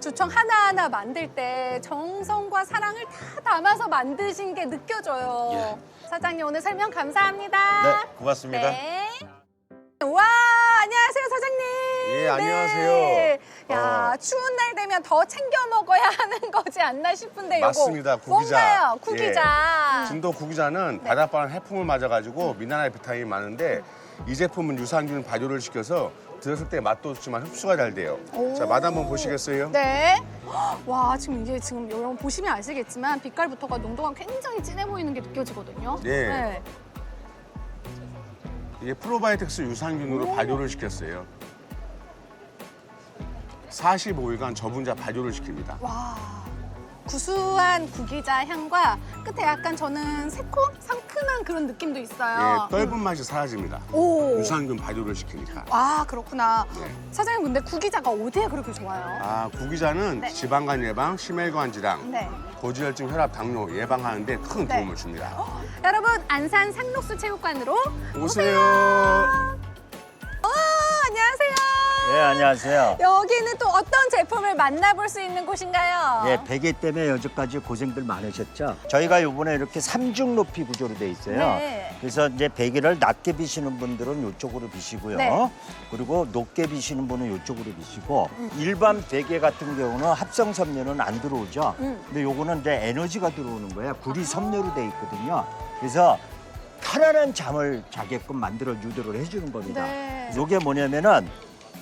조청 하나하나 만들 때 정성과 사랑을 다 담아서 만드신 게 느껴져요. 사장님 오늘 설명 감사합니다. 네, 고맙습니다. 네. 와, 안녕하세요, 사장님. 예, 안녕하세요. 네. 야, 추운 날 되면 더 챙겨 먹어야 하는 거지 않나 싶은데 요거 맞습니다. 구기자. 뭔가요? 구기자. 예. 중동 구기자는 바닷바람 해풍을 맞아가지고 미네랄 비타민이 많은데 이 제품은 유산균 발효를 시켜서 드셨을 때 맛도 좋지만 흡수가 잘 돼요. 자, 맛 한번 보시겠어요? 네. 와, 지금 이게 여러분 보시면 아시겠지만 빛깔부터가 농도가 굉장히 진해 보이는 게 느껴지거든요. 네. 이게 프로바이오틱스 유산균으로 발효를 시켰어요. 45일간 저분자 발효를 시킵니다. 와, 구수한 구기자 향과 끝에 약간 저는 상큼한 그런 느낌도 있어요. 예, 떫은 맛이 사라집니다. 오. 유산균 발효를 시키니까. 아, 그렇구나. 네. 사장님 근데 구기자가 어디에 그렇게 좋아요? 구기자는 네. 지방간 예방, 심혈관 질환, 네. 고지혈증, 혈압, 당뇨 예방하는 데 큰 네. 도움을 줍니다. 여러분, 안산 상록수 체육관으로 오세요. 안녕하세요. 네, 안녕하세요. 여기는 또 어떤 제품을 만나볼 수 있는 곳인가요? 예, 베개 때문에 여태까지 고생들 많으셨죠? 저희가 이번에 이렇게 3중 높이 구조로 돼 있어요. 네. 그래서 이제 베개를 낮게 비시는 분들은 이쪽으로 비시고요. 네. 그리고 높게 비시는 분은 이쪽으로 비시고 일반 베개 같은 경우는 합성 섬유는 안 들어오죠. 근데 요거는 이제 에너지가 들어오는 거야. 구리 섬유로 돼 있거든요. 그래서 편안한 잠을 자게끔 만들어 유도를 해주는 겁니다. 네. 요게 뭐냐면은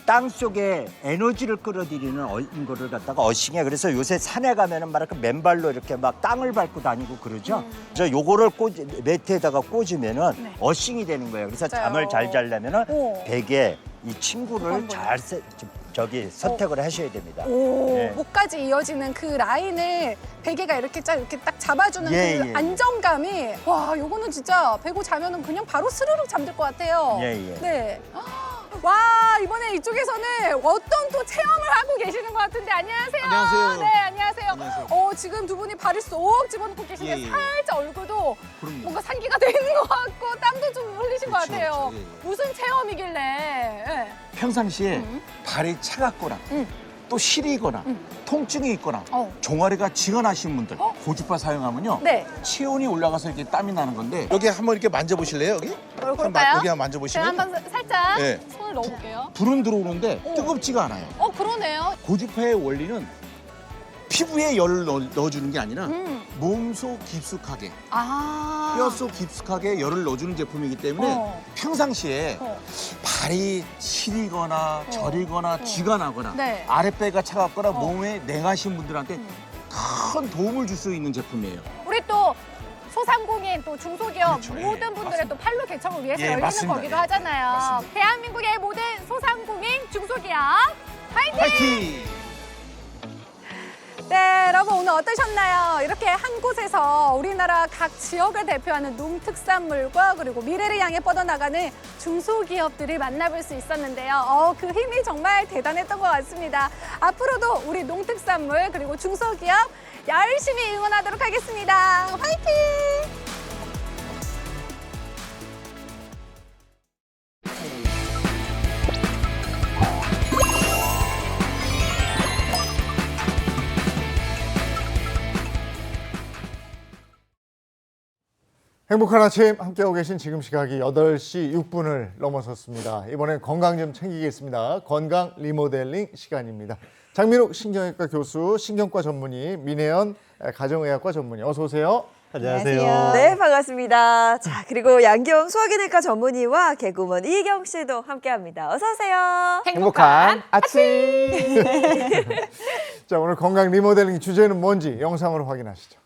땅 속에 에너지를 끌어들이는 거를 갖다가 어싱해. 그래서 요새 산에 가면은 말할까 맨발로 이렇게 막 땅을 밟고 다니고 그러죠. 그래서 요거를 매트에다가 꽂으면은 어싱이 되는 거예요. 그래서 맞아요. 잠을 잘 자려면은 오. 베개 이 침구를 잘 선택을 하셔야 됩니다. 오, 네. 목까지 이어지는 그 라인을 베개가 이렇게 딱 잡아주는 예, 그 예. 안정감이 와, 요거는 진짜 베고 자면은 그냥 바로 스르륵 잠들 것 같아요. 예, 예. 네. 와, 이번에 이쪽에서는 어떤 또 체험을 하고 계시는 것 같은데 안녕하세요. 안녕하세요. 네, 안녕하세요. 지금 두 분이 발을 쏙 집어넣고 계신데 예, 예. 살짝 얼굴도 그럼요. 뭔가 상기가 돼 있는 것 같고 땀도 좀 흘리신 것 그렇죠, 같아요. 그렇죠. 예, 예. 무슨 체험이길래? 예. 평상시에 발이 차갑거나 또 시리거나 통증이 있거나 종아리가 지가 나신 분들 고주파 사용하면요. 네. 체온이 올라가서 이렇게 땀이 나는 건데 여기 한번 이렇게 만져보실래요? 여기? 그럴까요? 여기 한번 만져보시면 제가 한번 살짝 네. 손을 술을 넣어볼게요. 불은 들어오는데 뜨겁지가 않아요. 그러네요. 고주파의 원리는 피부에 열을 넣어주는 게 아니라 몸속 깊숙하게, 아. 뼈 속 깊숙하게 열을 넣어주는 제품이기 때문에 평상시에 발이 시리거나 저리거나 쥐가 나거나 네. 아랫배가 차갑거나 몸에 냉하신 분들한테 큰 도움을 줄 수 있는 제품이에요. 우리 또 소상공인 또 중소기업 그렇죠. 모든 분들의 또 팔로 개척을 위해서 예, 열리는 맞습니다. 거기도 예. 하잖아요. 맞습니다. 대한민국의 모든 소상공인 중소기업 화이팅! 파이팅! 네, 여러분 오늘 어떠셨나요? 이렇게 한 곳에서 우리나라 각 지역을 대표하는 농특산물과 그리고 미래를 향해 뻗어나가는 중소기업들을 만나볼 수 있었는데요. 그 힘이 정말 대단했던 것 같습니다. 앞으로도 우리 농특산물 그리고 중소기업 열심히 응원하도록 하겠습니다. 화이팅! 행복한 아침 함께하고 계신 지금 시각이 8시 6분을 넘어섰습니다. 이번엔 건강 좀 챙기겠습니다. 건강 리모델링 시간입니다. 장민욱 신경외과 교수, 신경과 전문의, 민혜연 가정의학과 전문의 어서 오세요. 네, 반갑습니다. 자, 그리고 양경 소화기내과 전문의와 개그우먼 이경 씨도 함께합니다. 어서 오세요. 행복한 아침. 자, 오늘 건강 리모델링 주제는 뭔지 영상으로 확인하시죠.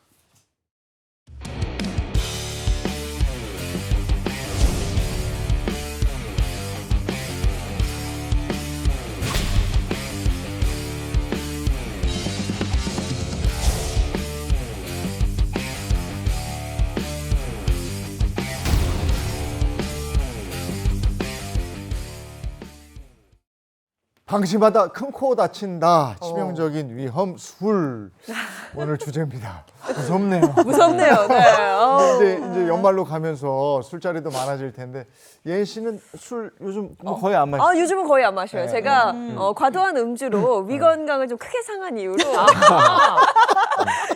방심하다 큰 코 다친다. 치명적인 위험 술. 오늘 주제입니다. 무섭네요. 무섭네요. 네. 이제 연말로 가면서 술자리도 많아질 텐데 예은 씨는 술 요즘 뭐 거의 안 마시죠? 요즘은 거의 안 마셔요. 네. 제가 과도한 음주로 위 건강을 좀 크게 상한 이유로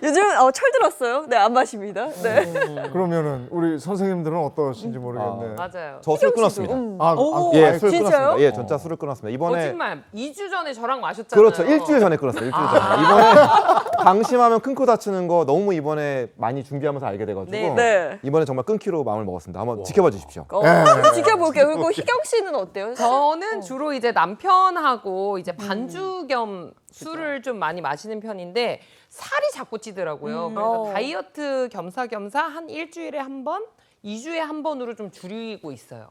요즘 철들었어요. 네, 안 마십니다. 네. 그러면은 우리 선생님들은 어떠신지 모르겠네. 맞아요. 저 술 끊었습니다. 예, 술 진짜요? 끊었습니다. 예, 전짜 술을 끊었습니다. 이번에 거짓말. 2주 전에 저랑 마셨잖아요. 그렇죠. 일주일 전에 끊었어요. 일주일 전에. 이번에 방심하면 끊고 다치는 거 너무 이번에 많이 준비하면서 알게 돼가지고 네. 이번에 정말 끊기로 마음을 먹었습니다. 한번 지켜봐 주십시오. 지켜볼게요. 그리고 희경 씨는 어때요? 저는 주로 이제 남편하고 이제 반주 겸 술을 좀 많이 마시는 편인데 살이 자꾸 찌더라고요. 그래서 다이어트 겸사겸사 한 일주일에 한 번, 2주에 한 번으로 좀 줄이고 있어요.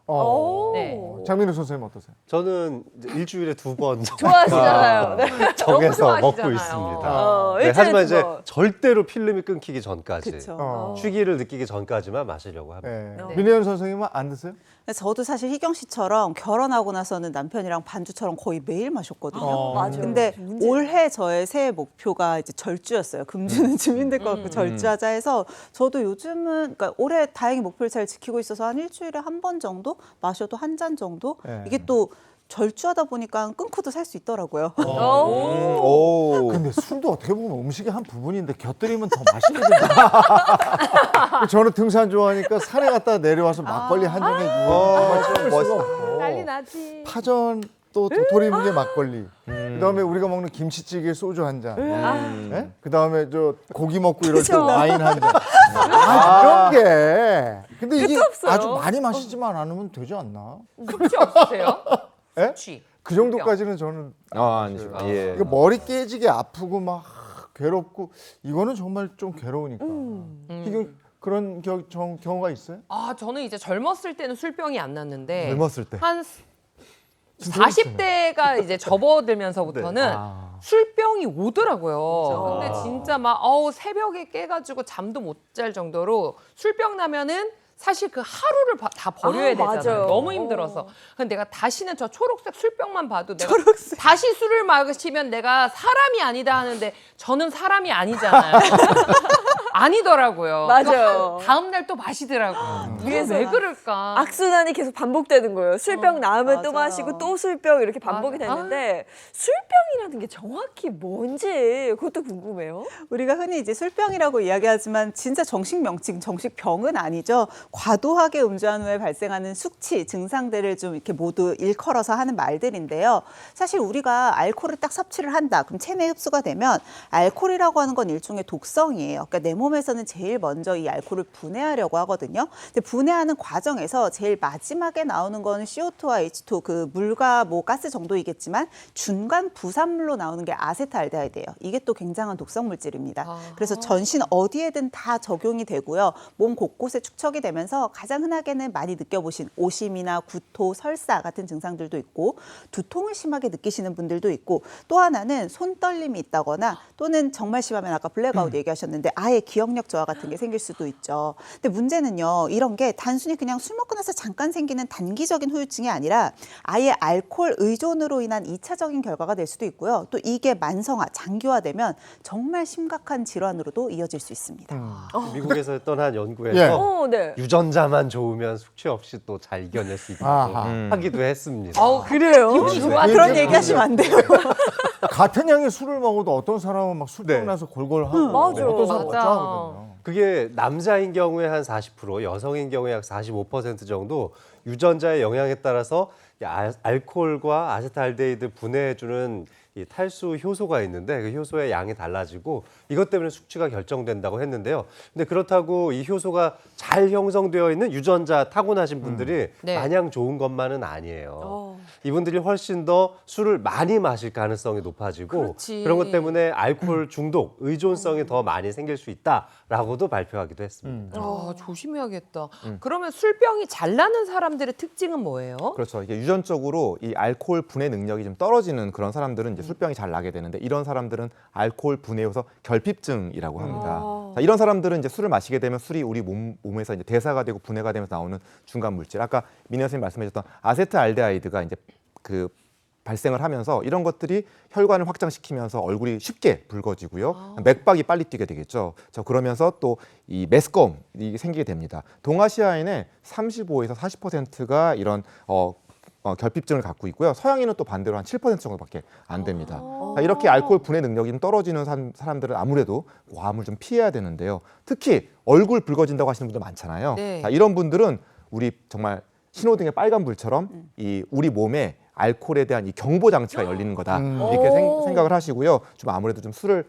네. 장민우 선생님 어떠세요? 저는 이제 일주일에 2번 좋아하시잖아요. 네. 정해서 너무 먹고 좋아하시잖아요. 있습니다. 일주일에 하지만 두 이제 번. 절대로 필름이 끊기기 전까지 그쵸. 취기를 느끼기 전까지만 마시려고 합니다. 네. 민혜연 선생님은 안 드세요? 저도 사실 희경 씨처럼 결혼하고 나서는 남편이랑 반주처럼 거의 매일 마셨거든요. 맞아요. 근데 올해 저의 새해 목표가 이제 절주였어요. 금주는 좀 힘들 것 같고 절주하자 해서 저도 요즘은 그러니까 올해 다행히 목표를 잘 지키고 있어서 한 일주일에 한 번 정도 마셔도 한 잔 정도. 네. 이게 또 절주하다 보니까 끊고도 살 수 있더라고요. 근데 술도 어떻게 보면 음식의 한 부분인데 곁들이면 더 맛있게 된다. 저는 등산 좋아하니까 산에 갔다 내려와서 막걸리 한 잔에 정말 참을 수가 없고. 난리 나지. 파전 또 도토리 묵에 막걸리. 그다음에 우리가 먹는 김치찌개 소주 한 잔. 네? 그다음에 저 고기 먹고 이럴 때 그쵸. 와인 한 잔. 이런 게. 근데 이게 끝도 없어요. 아주 많이 마시지만 않으면 되지 않나? 숙취 없으세요? 예? 숙취. 그 정도까지는 저는 아니시구나. 예. 이거 머리 깨지게 아프고 막 괴롭고 이거는 정말 좀 괴로우니까. 이게 그런 경우가 있어요? 저는 이제 젊었을 때는 술병이 안 났는데 젊었을 때. 한 40대가 이제 접어들면서부터는 술병이 오더라고요. 근데 진짜 막 새벽에 깨가지고 잠도 못 잘 정도로 술병 나면은 사실 그 하루를 다 버려야 되잖아요. 맞아요. 너무 힘들어서. 근데 내가 다시는 저 초록색 술병만 봐도 내가 다시 술을 마시면 내가 사람이 아니다 하는데 저는 사람이 아니잖아요. 아니더라고요. 맞아요. 다음 날 또 마시더라고요. 그래서 왜 그럴까? 악순환이 계속 반복되는 거예요. 술병 나오면 또 맞아요. 마시고 또 술병 이렇게 반복이 맞아. 됐는데 술병이라는 게 정확히 뭔지 그것도 궁금해요. 우리가 흔히 이제 술병이라고 이야기하지만 진짜 정식 명칭, 정식 병은 아니죠. 과도하게 음주한 후에 발생하는 숙취 증상들을 좀 이렇게 모두 일컬어서 하는 말들인데요. 사실 우리가 알코올을 딱 섭취를 한다. 그럼 체내에 흡수가 되면 알코올이라고 하는 건 일종의 독성이에요. 그러니까 내 몸에서는 제일 먼저 이 알코올을 분해하려고 하거든요. 근데 분해하는 과정에서 제일 마지막에 나오는 건 CO2와 H2, 그 물과 뭐 가스 정도이겠지만 중간 부산물로 나오는 게 아세트알데하이드예요. 이게 또 굉장한 독성 물질입니다. 그래서 전신 어디에든 다 적용이 되고요. 몸 곳곳에 축적이 되면서 가장 흔하게는 많이 느껴보신 오심이나 구토, 설사 같은 증상들도 있고 두통을 심하게 느끼시는 분들도 있고 또 하나는 손떨림이 있다거나 또는 정말 심하면 아까 블랙아웃 얘기하셨는데 아예 기억력 저하 같은 게 생길 수도 있죠. 근데 문제는요. 이런 게 단순히 그냥 술 먹고 나서 잠깐 생기는 단기적인 후유증이 아니라 아예 알코올 의존으로 인한 2차적인 결과가 될 수도 있고요. 또 이게 만성화, 장기화되면 정말 심각한 질환으로도 이어질 수 있습니다. 미국에서 했던 한 연구에서 예. 네. 유전자만 좋으면 숙취 없이 또 잘 이겨낼 수 있다고 하기도 했습니다. 그래요? 그런 얘기하시면 안 돼요. 같은 양의 술을 먹어도 어떤 사람은 막 술병 나서 골골하고 맞아. 어떤 사람은 맞아. 멀쩡하거든요. 그게 남자인 경우에 한 40%, 여성인 경우에 약 45% 정도 유전자의 영향에 따라서 알코올과 아세트알데히드 분해해주는 이 탈수 효소가 있는데 그 효소의 양이 달라지고 이것 때문에 숙취가 결정된다고 했는데요. 근데 그렇다고 이 효소가 잘 형성되어 있는 유전자 타고나신 분들이 네. 마냥 좋은 것만은 아니에요. 이분들이 훨씬 더 술을 많이 마실 가능성이 높아지고 그렇지. 그런 것 때문에 알코올 중독, 의존성이 더 많이 생길 수 있다라고도 발표하기도 했습니다. 조심해야겠다. 그러면 술병이 잘 나는 사람들의 특징은 뭐예요? 그렇죠. 이게 유전적으로 이 알코올 분해 능력이 좀 떨어지는 그런 사람들은 이제 술병이 잘 나게 되는데 이런 사람들은 알코올 분해 요소 결핍증이라고 합니다. 자, 이런 사람들은 이제 술을 마시게 되면 술이 우리 몸에서 이제 대사가 되고 분해가 되면서 나오는 중간 물질. 아까 민혜 선생님 말씀하셨던 아세트알데하이드가 이제 그 발생을 하면서 이런 것들이 혈관을 확장시키면서 얼굴이 쉽게 붉어지고요. 맥박이 빨리 뛰게 되겠죠. 그러면서 또 이 메스꺼움이 생기게 됩니다. 동아시아인의 35에서 40%가 이런 결핍증을 갖고 있고요. 서양인은 또 반대로 한 7% 정도밖에 안 됩니다. 이렇게 알코올 분해 능력이 좀 떨어지는 사람들은 아무래도 과음을 좀 피해야 되는데요. 특히 얼굴 붉어진다고 하시는 분들 많잖아요. 네. 이런 분들은 우리 정말 신호등의 빨간 불처럼 이 우리 몸에 알코올에 대한 이 경보 장치가 열리는 거다 이렇게 생각을 하시고요. 좀 아무래도 좀 술을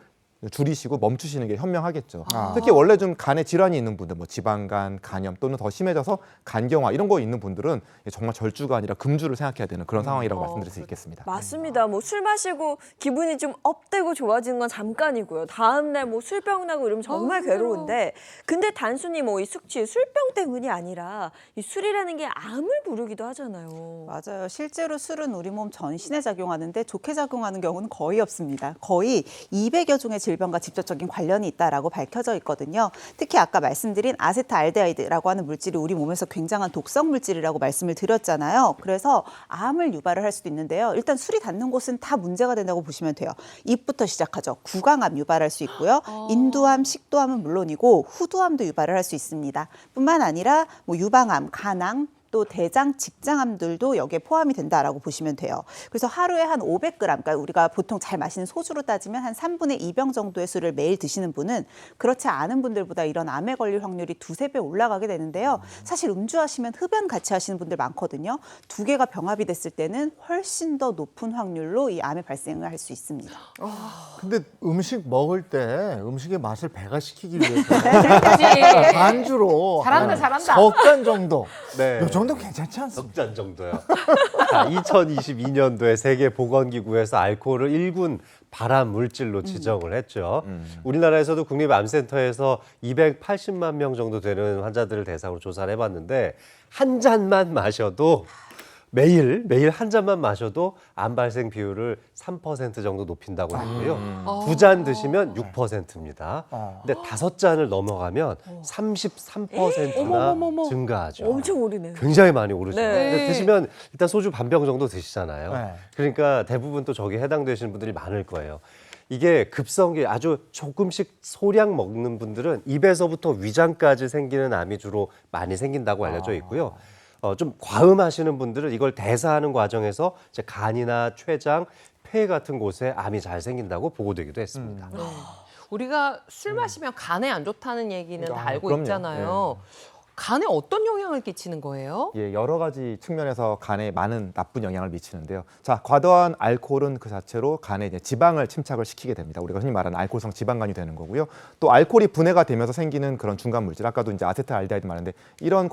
줄이시고 멈추시는 게 현명하겠죠. 특히 원래 좀 간에 질환이 있는 분들, 뭐 지방간, 간염 또는 더 심해져서 간경화 이런 거 있는 분들은 정말 절주가 아니라 금주를 생각해야 되는 그런 상황이라고 말씀드릴 수 있겠습니다. 맞습니다. 뭐 술 마시고 기분이 좀 업되고 좋아지는 건 잠깐이고요. 다음 날 뭐 술병 나고 이러면 정말 괴로운데 근데 단순히 뭐 이 숙취, 술병 때문이 아니라 이 술이라는 게 암을 부르기도 하잖아요. 맞아요. 실제로 술은 우리 몸 전신에 작용하는데 좋게 작용하는 경우는 거의 없습니다. 거의 200여 종의 질병과 직접적인 관련이 있다라고 밝혀져 있거든요. 특히 아까 말씀드린 아세트알데하이드라고 하는 물질이 우리 몸에서 굉장한 독성 물질이라고 말씀을 드렸잖아요. 그래서 암을 유발을 할 수도 있는데요. 일단 술이 닿는 곳은 다 문제가 된다고 보시면 돼요. 입부터 시작하죠. 구강암 유발할 수 있고요. 인두암, 식도암은 물론이고 후두암도 유발을 할 수 있습니다. 뿐만 아니라 뭐 유방암, 간암, 또 대장, 직장암들도 여기에 포함이 된다라고 보시면 돼요. 그래서 하루에 한 500g, 그러니까 우리가 보통 잘 마시는 소주로 따지면 한 3분의 2병 정도의 술을 매일 드시는 분은 그렇지 않은 분들보다 이런 암에 걸릴 확률이 2~3배 올라가게 되는데요. 사실 음주하시면 흡연 같이 하시는 분들 많거든요. 두 개가 병합이 됐을 때는 훨씬 더 높은 확률로 이 암의 발생을 할 수 있습니다. 근데 음식 먹을 때 음식의 맛을 배가시키기 위해서 그치. 반주로 잘한다, 한 잘한다. 석 정도. 네. 이 정도 괜찮지 않습니까? 석잔 정도요. 자, 2022년도에 세계보건기구에서 알코올을 1군 발암 물질로 지정을 했죠. 우리나라에서도 국립암센터에서 280만 명 정도 되는 환자들을 대상으로 조사를 해봤는데 한 잔만 마셔도 매일 한 잔만 마셔도 암 발생 비율을 3% 정도 높인다고 했고요. 2잔 드시면 6%입니다. 근데 5잔을 넘어가면 33%나 증가하죠. 엄청 오르네요. 굉장히 많이 오르죠. 네. 근데 드시면 일단 소주 반병 정도 드시잖아요. 네. 그러니까 대부분 또 저기에 해당되시는 분들이 많을 거예요. 이게 급성기 아주 조금씩 소량 먹는 분들은 입에서부터 위장까지 생기는 암이 주로 많이 생긴다고 알려져 있고요. 좀 과음하시는 분들은 이걸 대사하는 과정에서 이제 간이나 췌장, 폐 같은 곳에 암이 잘 생긴다고 보고되기도 했습니다. 우리가 술 마시면 간에 안 좋다는 얘기는 다 알고 그럼요. 있잖아요. 간에 어떤 영향을 끼치는 거예요? 예, 여러 가지 측면에서 간에 많은 나쁜 영향을 미치는데요. 자, 과도한 알코올은 그 자체로 간에 이제 지방을 침착을 시키게 됩니다. 우리가 흔히 말하는 알코올성 지방간이 되는 거고요. 또 알코올이 분해가 되면서 생기는 그런 중간 물질, 아까도 이제 아세트알데히드 말했는데 이런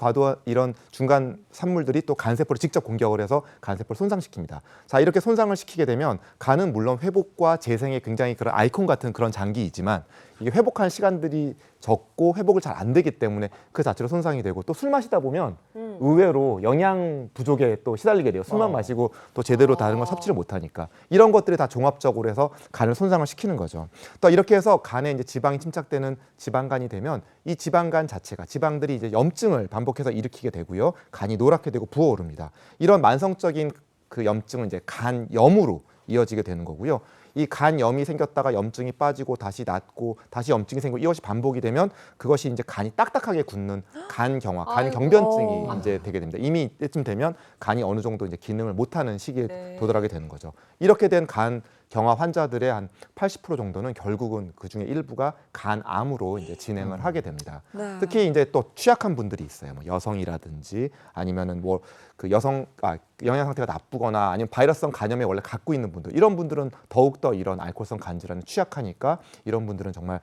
이런 중간 산물들이 또 간세포를 직접 공격을 해서 간세포를 손상시킵니다. 자, 이렇게 손상을 시키게 되면 간은 물론 회복과 재생에 굉장히 그런 아이콘 같은 그런 장기이지만 이게 회복할 시간들이 적고 회복을 잘 안 되기 때문에 그 자체로 손상이 되고 또 술 마시다 보면 의외로 영양 부족에 또 시달리게 돼요. 술만 마시고 또 제대로 다른 걸 섭취를 못하니까 이런 것들이 다 종합적으로 해서 간을 손상을 시키는 거죠. 또 이렇게 해서 간에 이제 지방이 침착되는 지방간이 되면 이 지방간 자체가 지방들이 이제 염증을 반복해서 일으키게 되고요. 간이 노랗게 되고 부어오릅니다. 이런 만성적인 그 염증은 이제 간염으로 이어지게 되는 거고요. 이 간염이 생겼다가 염증이 빠지고 다시 낫고 다시 염증이 생기고 이것이 반복이 되면 그것이 이제 간이 딱딱하게 굳는 간경화, 간경변증이 이제 되게 됩니다. 이미 이때쯤 되면 간이 어느 정도 이제 기능을 못하는 시기에 도달하게 되는 거죠. 이렇게 된 간경화 환자들의 한 80% 정도는 결국은 그 중에 일부가 간암으로 이제 진행을 하게 됩니다. 특히 이제 또 취약한 분들이 있어요. 뭐 여성이라든지 아니면은 뭐 그 영양 상태가 나쁘거나 아니면 바이러스성 간염에 원래 갖고 있는 분들 이런 분들은 더욱더 이런 알코올성 간 질환에 취약하니까 이런 분들은 정말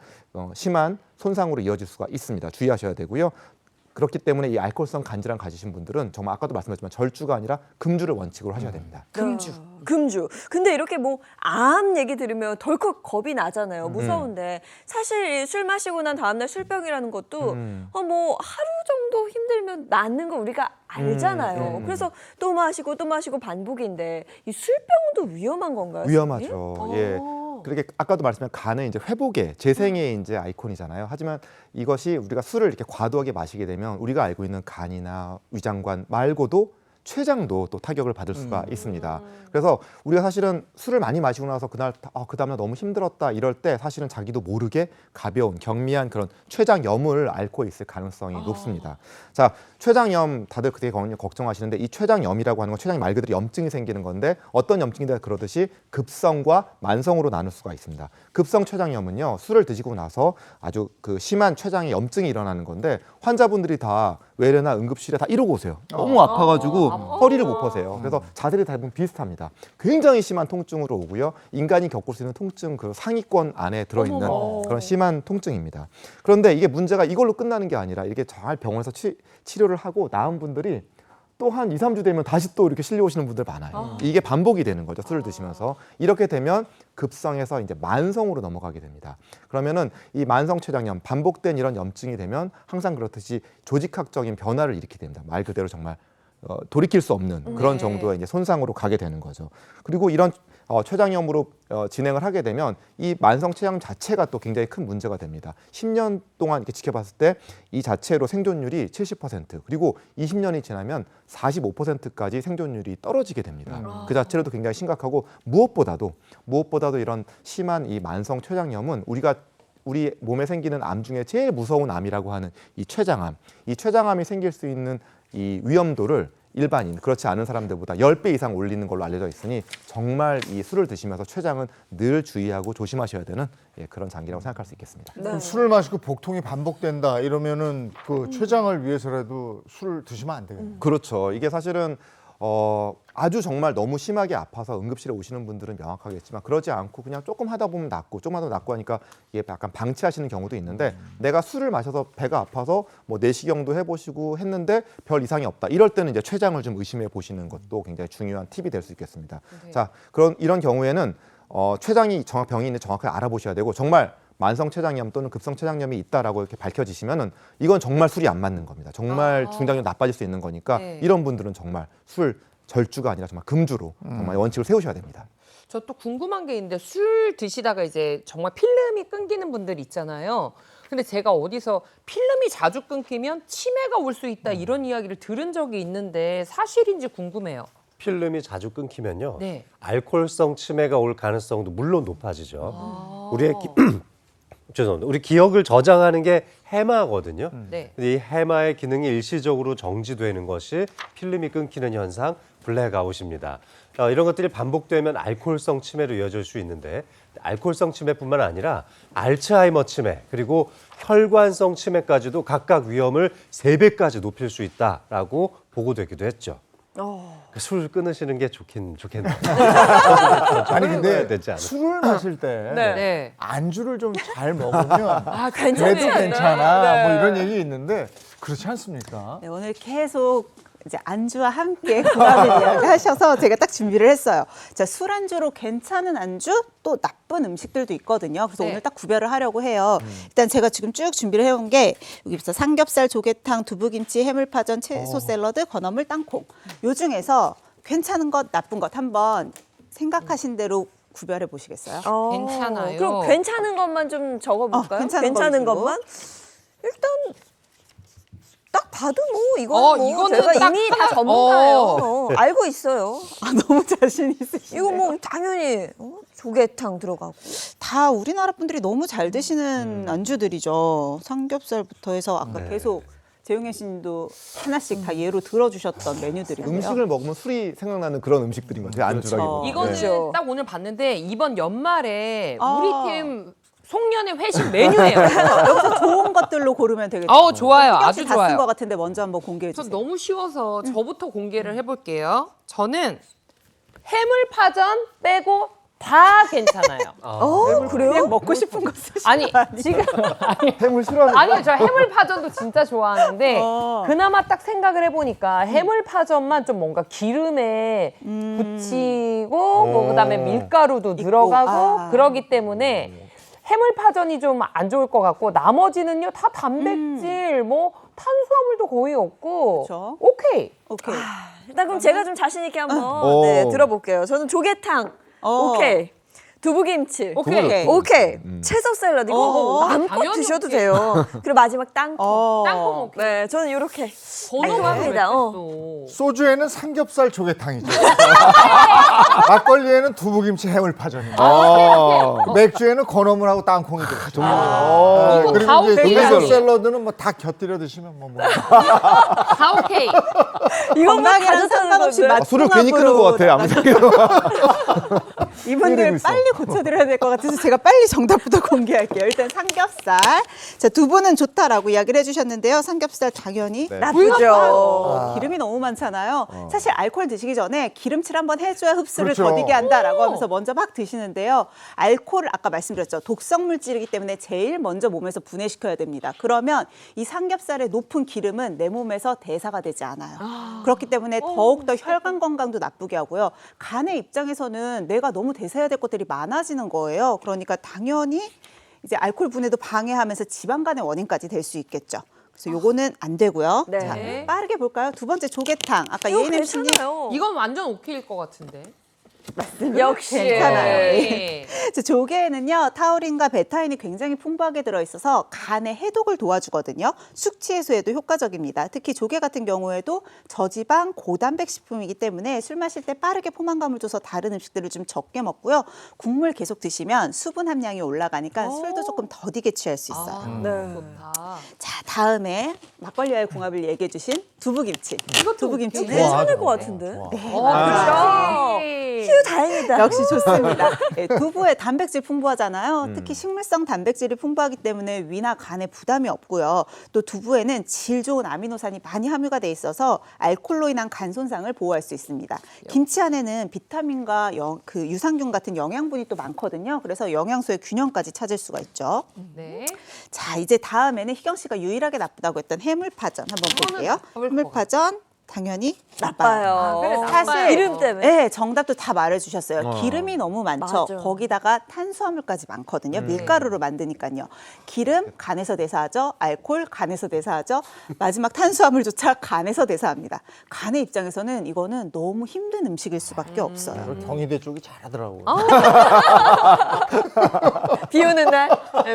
심한 손상으로 이어질 수가 있습니다. 주의하셔야 되고요. 그렇기 때문에 이 알코올성 간질환 가지신 분들은 정말 아까도 말씀드렸지만 절주가 아니라 금주를 원칙으로 하셔야 됩니다. 금주. 근데 이렇게 뭐 암 얘기 들으면 덜컥 겁이 나잖아요. 무서운데 사실 술 마시고 난 다음날 술병이라는 것도 뭐 하루 정도 힘들면 낫는 거 우리가 알잖아요. 그래서 또 마시고 반복인데 이 술병도 위험한 건가요? 위험하죠. 예. 그렇게 아까도 말씀드린 간은 이제 회복의 재생의 이제 아이콘이잖아요. 하지만 이것이 우리가 술을 이렇게 과도하게 마시게 되면 우리가 알고 있는 간이나 위장관 말고도 췌장도 또 타격을 받을 수가 있습니다. 그래서 우리가 사실은 술을 많이 마시고 나서 그날 그 다음날 너무 힘들었다 이럴 때 사실은 자기도 모르게 가벼운 경미한 그런 췌장염을 앓고 있을 가능성이 높습니다. 자, 췌장염 다들 되게 걱정하시는데 이 췌장염이라고 하는 건 췌장이 말 그대로 염증이 생기는 건데 어떤 염증이다 그러듯이 급성과 만성으로 나눌 수가 있습니다. 급성 췌장염은요 술을 드시고 나서 아주 그 심한 췌장의 염증이 일어나는 건데 환자분들이 다 외래나 응급실에 다 이러고 오세요. 너무 아파가지고 허리를 못 펴세요. 그래서 자세히 대부분 비슷합니다. 굉장히 심한 통증으로 오고요. 인간이 겪을 수 있는 통증 그 상위권 안에 들어있는 그런 심한 통증입니다. 그런데 이게 문제가 이걸로 끝나는 게 아니라 이게 잘 병원에서 치료를 하고 나은 분들이 또 한 2, 3주 되면 다시 또 이렇게 실려 오시는 분들 많아요. 이게 반복이 되는 거죠. 술을 드시면서. 이렇게 되면 급성에서 이제 만성으로 넘어가게 됩니다. 그러면은 이 만성 췌장염, 반복된 이런 염증이 되면 항상 그렇듯이 조직학적인 변화를 일으키게 됩니다. 말 그대로 정말 돌이킬 수 없는 그런 정도의 이제 손상으로 가게 되는 거죠. 그리고 이런 췌장염으로 진행을 하게 되면 이 만성 췌장 자체가 또 굉장히 큰 문제가 됩니다. 10년 동안 이렇게 지켜봤을 때 이 자체로 생존율이 70% 그리고 20년이 지나면 45%까지 생존율이 떨어지게 됩니다. 그 자체로도 굉장히 심각하고 무엇보다도 이런 심한 이 만성 췌장염은 우리 몸에 생기는 암 중에 제일 무서운 암이라고 하는 이 췌장암, 이 췌장암이 생길 수 있는 이 위험도를 일반인, 그렇지 않은 사람들보다 10배 이상 올리는 걸로 알려져 있으니 정말 이 술을 드시면서 췌장은 늘 주의하고 조심하셔야 되는 그런 장기라고 생각할 수 있겠습니다. 그럼 술을 마시고 복통이 반복된다 이러면은 그 췌장을 위해서라도 술을 드시면 안 되겠네요. 그렇죠. 이게 사실은 아주 정말 너무 심하게 아파서 응급실에 오시는 분들은 명확하겠지만 그러지 않고 그냥 조금 하다 보면 낫고 조금만 더 낫고 하니까 이게 약간 방치하시는 경우도 있는데 내가 술을 마셔서 배가 아파서 뭐 내시경도 해보시고 했는데 별 이상이 없다. 이럴 때는 이제 췌장을 좀 의심해 보시는 것도 굉장히 중요한 팁이 될 수 있겠습니다. 자, 이런 경우에는 췌장이 병이 있는지 정확하게 알아보셔야 되고 정말 만성 췌장염 또는 급성 췌장염이 있다라고 이렇게 밝혀지시면은 이건 정말 술이 안 맞는 겁니다. 정말 중장염 나빠질 수 있는 거니까 이런 분들은 정말 술 절주가 아니라 정말 금주로 정말 원칙을 세우셔야 됩니다. 저 또 궁금한 게 있는데 술 드시다가 이제 정말 필름이 끊기는 분들 있잖아요. 근데 제가 어디서 필름이 자주 끊기면 치매가 올 수 있다 이런 이야기를 들은 적이 있는데 사실인지 궁금해요. 필름이 자주 끊기면요. 네. 알코올성 치매가 올 가능성도 물론 높아지죠. 죄송합니다. 우리 기억을 저장하는 게 해마거든요. 네. 근데 이 해마의 기능이 일시적으로 정지되는 것이 필름이 끊기는 현상, 블랙아웃입니다. 이런 것들이 반복되면 알코올성 치매로 이어질 수 있는데 알코올성 치매뿐만 아니라 알츠하이머 치매 그리고 혈관성 치매까지도 각각 위험을 3배까지 높일 수 있다라고 보고되기도 했죠. 술 끊으시는 게 좋겠네요. 아니 근데 되지 않을까? 술을 마실 때 네. 안주를 좀 잘 먹으면 괜찮지 그래도 않나요? 괜찮아 네. 뭐 이런 얘기 있는데 그렇지 않습니까? 네, 오늘 계속 이제 안주와 함께 궁합을 이야기하셔서 제가 딱 준비를 했어요. 자, 술안주로 괜찮은 안주 또 나쁜 음식들도 있거든요. 그래서 네. 오늘 딱 구별을 하려고 해요. 일단 제가 지금 쭉 준비를 해온 게 여기부터 삼겹살, 조개탕, 두부김치, 해물파전, 채소 샐러드, 건어물, 땅콩. 요 중에서 괜찮은 것, 나쁜 것 한번 생각하신 대로 구별해 보시겠어요? 괜찮아요. 그럼 괜찮은 것만 좀 적어볼까요? 괜찮은 것만? 일단 딱 봐도 뭐 이거 뭐 이거는 제가 딱 이미 하나- 다 전문가예요. 알고 있어요. 너무 자신 있으시네요. 이거 뭐 당연히 조개탕 들어가고. 다 우리나라 분들이 너무 잘 드시는 안주들이죠. 삼겹살부터 해서 아까 계속 재용현 씨님도 하나씩 다 예로 들어주셨던 메뉴들이고요. 음식을 먹으면 술이 생각나는 그런 음식들인 것 같아요. 안주라기보다. 이거는 그렇죠. 딱 오늘 봤는데 이번 연말에 아. 우리 팀 송년회 회식 메뉴예요. 여기서 좋은 것들로 고르면 되겠죠. 좋아요. 아주 다 쓴 좋아요. 것 같은데 먼저 한번 공개해 저 주세요. 너무 쉬워서 저부터 공개를 해볼게요. 저는 해물파전 빼고 다 괜찮아요. 그래요? 그냥 먹고 싶은 거 쓰시는 아니 거 아니에요? 지금 해물 싫어하는 아니요, 저 해물파전도 진짜 좋아하는데 그나마 딱 생각을 해보니까 해물파전만 좀 뭔가 기름에 붙이고 뭐 그다음에 밀가루도 들어가고 그러기 때문에 해물파전이 좀 안 좋을 것 같고 나머지는요 다 단백질 뭐 탄수화물도 거의 없고 그쵸? 오케이. 일단 그럼 제가 좀 자신 있게 한번 오. 들어볼게요. 저는 조개탕 오케이. 두부김치 오케이. 오케이. 채소 샐러드 이거 뭐 마음껏 당연히 드셔도 오케이. 돼요. 그리고 마지막 땅콩. 땅콩 오케이. 네, 저는 이렇게 번호가 소주에는 삼겹살 조개탕이죠. 막걸리에는 두부김치 해물파전이죠. 맥주에는 건어물하고 땅콩이죠. 이거 그리고 다 이제 오케이. 채소 샐러드는 뭐 다 곁들여 드시면 뭐. 다 오케이. 이거만 건강이랑 상관없이 맛 술을 괜히 끄는 것 같아요. 아무 생각해도. 이분들 빨리 고쳐드려야 될 것 같아서 제가 빨리 정답부터 공개할게요. 일단 삼겹살. 자, 두 분은 좋다라고 이야기를 해주셨는데요. 삼겹살 당연히 나쁘죠. 기름이 너무 많잖아요. 사실 알코올 드시기 전에 기름칠 한번 해줘야 흡수를 그렇죠. 더디게 한다라고 하면서 먼저 막 드시는데요. 알코올 아까 말씀드렸죠. 독성 물질이기 때문에 제일 먼저 몸에서 분해시켜야 됩니다. 그러면 이 삼겹살의 높은 기름은 내 몸에서 대사가 되지 않아요. 그렇기 때문에 더욱더 혈관 건강도 나쁘게 하고요. 간의 입장에서는 내가 너무 대사해야 될 것들이 많아지는 거예요. 그러니까 당연히 이제 알코올 분해도 방해하면서 지방간의 원인까지 될 수 있겠죠. 그래서 요거는 안 되고요. 네. 자, 빠르게 볼까요? 두 번째 조개탕. 아까 이거 예인님 씨님 괜찮아요. 이건 완전 오케이일 것 같은데. 역시 괜찮아요. 네. 자, 조개에는요 타우린과 베타인이 굉장히 풍부하게 들어있어서 간의 해독을 도와주거든요. 숙취 해소에도 효과적입니다. 특히 조개 같은 경우에도 저지방 고단백 식품이기 때문에 술 마실 때 빠르게 포만감을 줘서 다른 음식들을 좀 적게 먹고요. 국물 계속 드시면 수분 함량이 올라가니까 술도 조금 더디게 취할 수 있어요. 네. 좋다. 자, 다음에 막걸리와의 궁합을 얘기해 주신 두부김치. 두부김치는 괜찮을 것 같은데. 그렇죠. 휴 다행이다. 역시 좋습니다. 네, 두부에 단백질 풍부하잖아요. 특히 식물성 단백질이 풍부하기 때문에 위나 간에 부담이 없고요. 또 두부에는 질 좋은 아미노산이 많이 함유가 돼 있어서 알코올로 인한 간 손상을 보호할 수 있습니다. 김치 안에는 비타민과 그 유산균 같은 영양분이 또 많거든요. 그래서 영양소의 균형까지 찾을 수가 있죠. 네. 자, 이제 다음에는 희경 씨가 유일하게 나쁘다고 했던 해물파전 한번 볼게요. 해물파전 당연히 나빠요. 그래, 사실 나빠요. 기름 때문에. 네, 정답도 다 말해주셨어요. 기름이 너무 많죠. 맞아. 거기다가 탄수화물까지 많거든요. 밀가루로 만드니까요. 기름 간에서 대사하죠. 알코올 간에서 대사하죠. 마지막 탄수화물조차 간에서 대사합니다. 간의 입장에서는 이거는 너무 힘든 음식일 수밖에 없어요. 경희대 쪽이 잘하더라고요. 비 오는 날,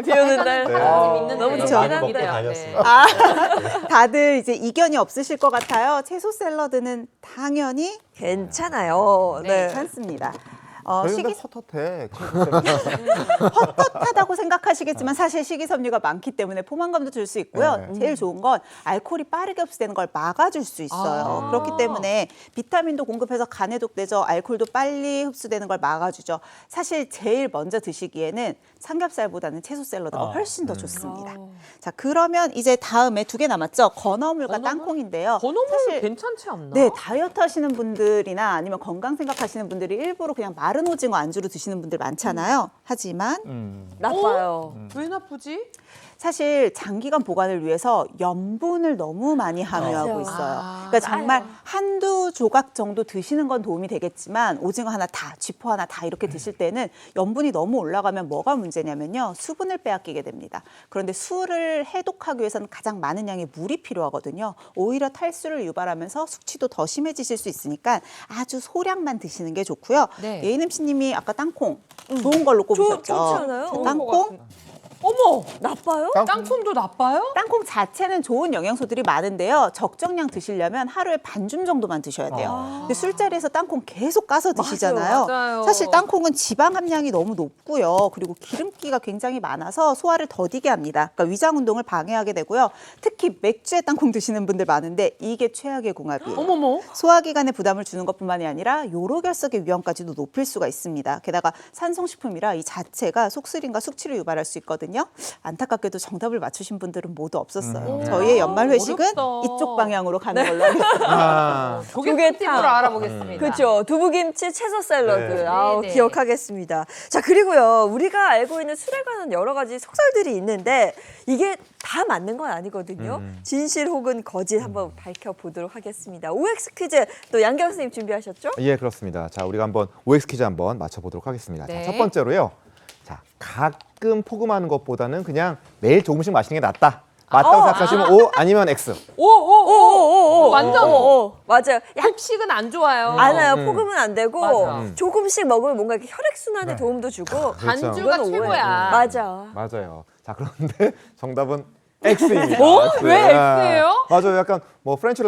비 오는 날. 네. 너무 그렇죠. 좋긴 많이 먹고 한데. 다녔습니다. 아, 다들 이제 이견이 없으실 것 같아요. 채소 샐러드는 당연히 괜찮아요. 네. 괜찮습니다. 근데 헛헛해. 헛헛하다고 생각하시겠지만 사실 식이섬유가 많기 때문에 포만감도 줄 수 있고요. 네. 제일 좋은 건 알코올이 빠르게 흡수되는 걸 막아줄 수 있어요. 그렇기 때문에 비타민도 공급해서 간에 독되죠. 알코올도 빨리 흡수되는 걸 막아주죠. 사실 제일 먼저 드시기에는 삼겹살보다는 채소 샐러드가 훨씬 더 좋습니다. 자, 그러면 이제 다음에 2개 남았죠. 건어물과 땅콩인데요. 건어물 사실 괜찮지 않나? 네, 다이어트 하시는 분들이나 아니면 건강 생각하시는 분들이 일부러 그냥 마른 오징어 안주로 드시는 분들 많잖아요. 하지만 나빠요. 왜 나쁘지? 사실 장기간 보관을 위해서 염분을 너무 많이 함유하고 있어요. 그러니까 정말 한두 조각 정도 드시는 건 도움이 되겠지만 오징어 하나 다, 쥐포 하나 다 이렇게 드실 때는 염분이 너무 올라가면 뭐가 문제냐면요. 수분을 빼앗기게 됩니다. 그런데 술을 해독하기 위해서는 가장 많은 양의 물이 필요하거든요. 오히려 탈수를 유발하면서 숙취도 더 심해지실 수 있으니까 아주 소량만 드시는 게 좋고요. 네. 예인 MC님이 아까 땅콩 좋은 걸로 꼽으셨죠. 좋지 않아요? 땅콩 어머, 나빠요? 땅콩도 나빠요? 땅콩 자체는 좋은 영양소들이 많은데요. 적정량 드시려면 하루에 반줌 정도만 드셔야 돼요. 근데 술자리에서 땅콩 계속 까서 드시잖아요. 맞아요. 사실 땅콩은 지방 함량이 너무 높고요. 그리고 기름기가 굉장히 많아서 소화를 더디게 합니다. 그러니까 위장 운동을 방해하게 되고요. 특히 맥주에 땅콩 드시는 분들 많은데 이게 최악의 궁합이에요. 어머머. 소화기관에 부담을 주는 것뿐만이 아니라 요로결석의 위험까지도 높일 수가 있습니다. 게다가 산성식품이라 이 자체가 속쓰림과 숙취를 유발할 수 있거든요. 안타깝게도 정답을 맞추신 분들은 모두 없었어요. 저희의 연말 회식은 어렵다. 이쪽 방향으로 가는 걸로 하겠습니다. 조개탕으로 알아보겠습니다. 그렇죠. 두부김치 채소 샐러드. 네. 아우, 네네. 기억하겠습니다. 자, 그리고요. 우리가 알고 있는 술에 관한 여러 가지 속설들이 있는데 이게 다 맞는 건 아니거든요. 진실 혹은 거짓 한번 밝혀보도록 하겠습니다. OX 퀴즈 또 양경 선생님 준비하셨죠? 예, 그렇습니다. 자, 우리가 한번 OX 퀴즈 한번 맞춰보도록 하겠습니다. 네. 자, 첫 번째로요. 자, 가끔 포금하는 것보다는 그냥 매일 조금씩 마시는 게 낫다. 맞다고 생각하시면 O 아니면 X. 오, 완전 맞아요. 폭식은 안 좋아요. 안 와요. 포금은 안 되고 맞아. 조금씩 먹으면 뭔가 이렇게 혈액순환에 도움도 주고 그렇죠. 반주가 이거는 오해예요. 최고야. 맞아. 맞아요. 자, 그런데 정답은 X입니다. X. 왜 X예요? 맞아요. 약간 뭐 프렌치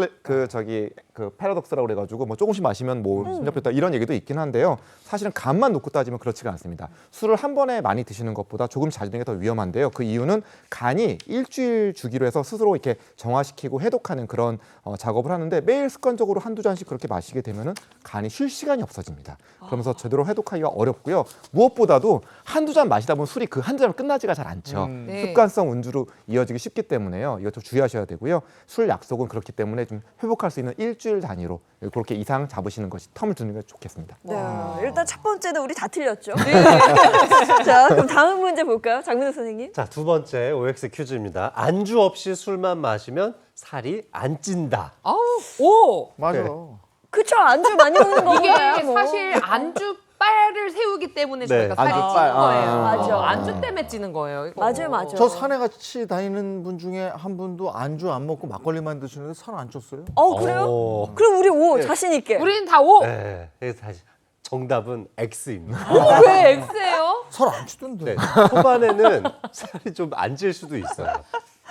그 패러독스라고 그래가지고 뭐 조금씩 마시면 뭐 심장병 이런 얘기도 있긴 한데요. 사실은 간만 놓고 따지면 그렇지가 않습니다. 술을 한 번에 많이 드시는 것보다 조금 자주 드는 게 더 위험한데요. 그 이유는 간이 일주일 주기로 해서 스스로 이렇게 정화시키고 해독하는 그런 작업을 하는데 매일 습관적으로 한두 잔씩 그렇게 마시게 되면은 간이 쉴 시간이 없어집니다. 그러면서 제대로 해독하기가 어렵고요. 무엇보다도 한두 잔 마시다 보면 술이 그 한두 잔으로 끝나지가 잘 않죠. 네. 습관성 운주로 이어지기 쉽기 때문에요. 이것 좀 주의하셔야 되고요. 술 약속은 그렇기 때문에 좀 회복할 수 있는 일주일 단위로 그렇게 이상 잡으시는 것이 텀을 두는 게 좋겠습니다. 네, 일단 첫 번째는 우리 다 틀렸죠. 자, 그럼 다음 문제 볼까요? 장민호 선생님. 자, 두 번째 OX 퀴즈입니다. 안주 없이 술만 마시면 살이 안 찐다. 아우, 오. 맞아. 그쵸, 안주 많이 먹는 거 이게 먹어야 뭐. 사실 안주빨을 세우기 때문에 저희가 살이 찌는 안주빨. 거예요. 맞아. 안주 때문에 찌는 거예요. 이거. 맞아요. 저 산에 같이 다니는 분 중에 한 분도 안주 안 먹고 막걸리만 드시는데 살 안 쪘어요. 그래요? 그럼 우리 오 자신 있게. 우리는 다 오. 네, 그래서 다시 정답은 X입니다. 왜 X예요? 살 안 찌던데. 네, 초반에는 살이 좀 안 찔 수도 있어요.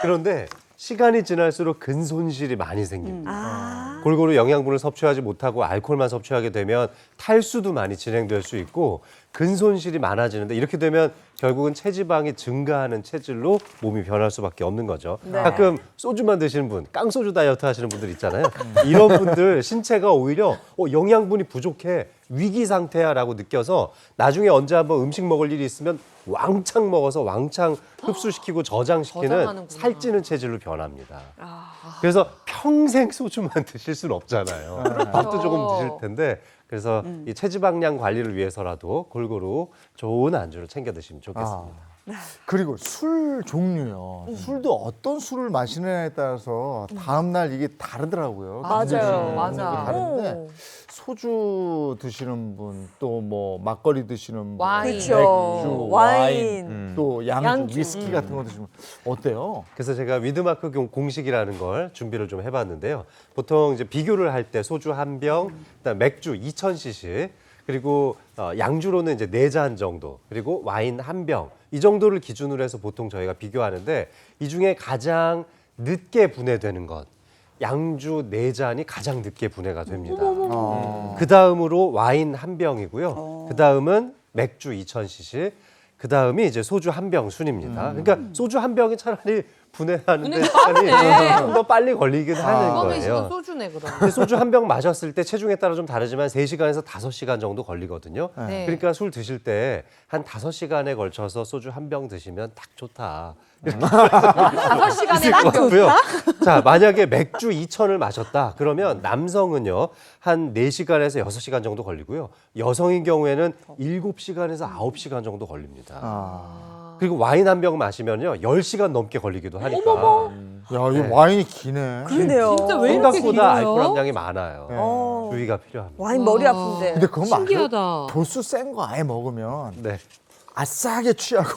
그런데 시간이 지날수록 근손실이 많이 생깁니다. 골고루 영양분을 섭취하지 못하고 알코올만 섭취하게 되면 탈수도 많이 진행될 수 있고 근손실이 많아지는데 이렇게 되면 결국은 체지방이 증가하는 체질로 몸이 변할 수밖에 없는 거죠. 네. 가끔 소주만 드시는 분, 깡소주 다이어트 하시는 분들 있잖아요. 이런 분들 신체가 오히려 영양분이 부족해, 위기 상태야라고 느껴서 나중에 언제 한번 음식 먹을 일이 있으면 왕창 먹어서 왕창 흡수시키고 저장시키는 저장하는구나. 살찌는 체질로 변합니다. 그래서 평생 소주만 드실 수는 없잖아요. 밥도 조금 드실 텐데 그래서 이 체지방량 관리를 위해서라도 골고루 좋은 안주를 챙겨 드시면 좋겠습니다. 그리고 술 종류요. 술도 어떤 술을 마시느냐에 따라서 다음 날 이게 다르더라고요. 맞아요. 맞아. 다른데 소주 드시는 분, 또 뭐 막걸리 드시는 분, 와인. 맥주, 그쵸. 와인, 또 양주, 양주. 위스키 같은 거 드시면 어때요? 그래서 제가 위드마크 공식이라는 걸 준비를 좀 해봤는데요. 보통 이제 비교를 할 때 소주 한 병, 그다음 맥주 2,000cc, 그리고 양주로는 이제 4잔 정도, 그리고 와인 한 병, 이 정도를 기준으로 해서 보통 저희가 비교하는데 이 중에 가장 늦게 분해되는 것, 양주 4잔이 가장 늦게 분해가 됩니다. 그 다음으로 와인 1병이고요. 그 다음은 맥주 2000cc. 그 다음이 이제 소주 1병 순입니다. 그러니까 소주 1병이 차라리 분해하는데 시간이 좀 더 빨리 걸리긴 하는 거예요. 소주네 그럼. 근데 소주 1병 마셨을 때 체중에 따라 좀 다르지만 3시간에서 5시간 정도 걸리거든요. 네. 그러니까 술 드실 때 한 5시간에 걸쳐서 소주 1병 드시면 딱 좋다. 5시간에 딱 좋고요. 자, 만약에 맥주 2000을 마셨다. 그러면 남성은요. 한 4시간에서 6시간 정도 걸리고요. 여성인 경우에는 7시간에서 9시간 정도 걸립니다. 그리고 와인 1병 마시면요. 10시간 넘게 걸리기도 하니까. 야, 이 와인이 기네. 그러네요. 진짜 왜 이렇게 생각보다 길어요? 알코올 함량이 많아요. 주의가 필요합니다. 와인 머리 아픈데. 근데 그거 맞아. 신기하다. 도수 센 거 아예 먹으면 네. 아싸하게 취하고.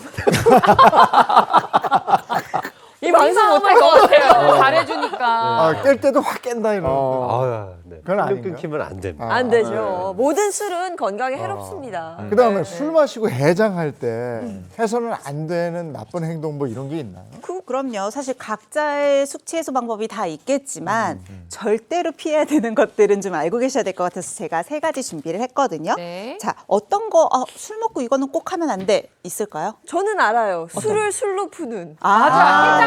이 방송 못할 것 같아요. 잘해주니까. 아, 깰 때도 확 깬다 이런. 네. 그건 아닌가요? 끊기면 안 됩니다. 안 되죠. 모든 술은 건강에 해롭습니다. 그다음에 술 마시고 해장할 때 해서는 안 되는 나쁜 행동 뭐 이런 게 있나요? 그럼요. 사실 각자의 숙취 해소 방법이 다 있겠지만 절대로 피해야 되는 것들은 좀 알고 계셔야 될 것 같아서 제가 3가지 준비를 했거든요. 네. 자, 어떤 거 술 먹고 이거는 꼭 하면 안 돼 있을까요? 저는 알아요. 술을 술로 푸는.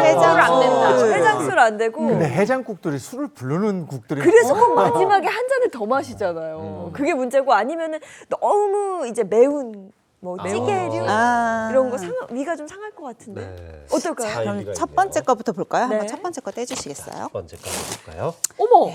해장술 안 된다. 해장술 안 되고. 근데 해장국들이 술을 부르는 국들이 그래서 꼭 마지막에 한 잔을 더 마시잖아요. 그게 문제고 아니면은 너무 이제 매운 뭐 찌개류 이런 거 위가 좀 상할 것 같은데 네. 어떨까요? 자, 그럼 일리가 첫 있네요. 번째 거부터 볼까요? 네. 한번 첫 번째 거 떼주시겠어요? 첫 번째 거 볼까요? 어머.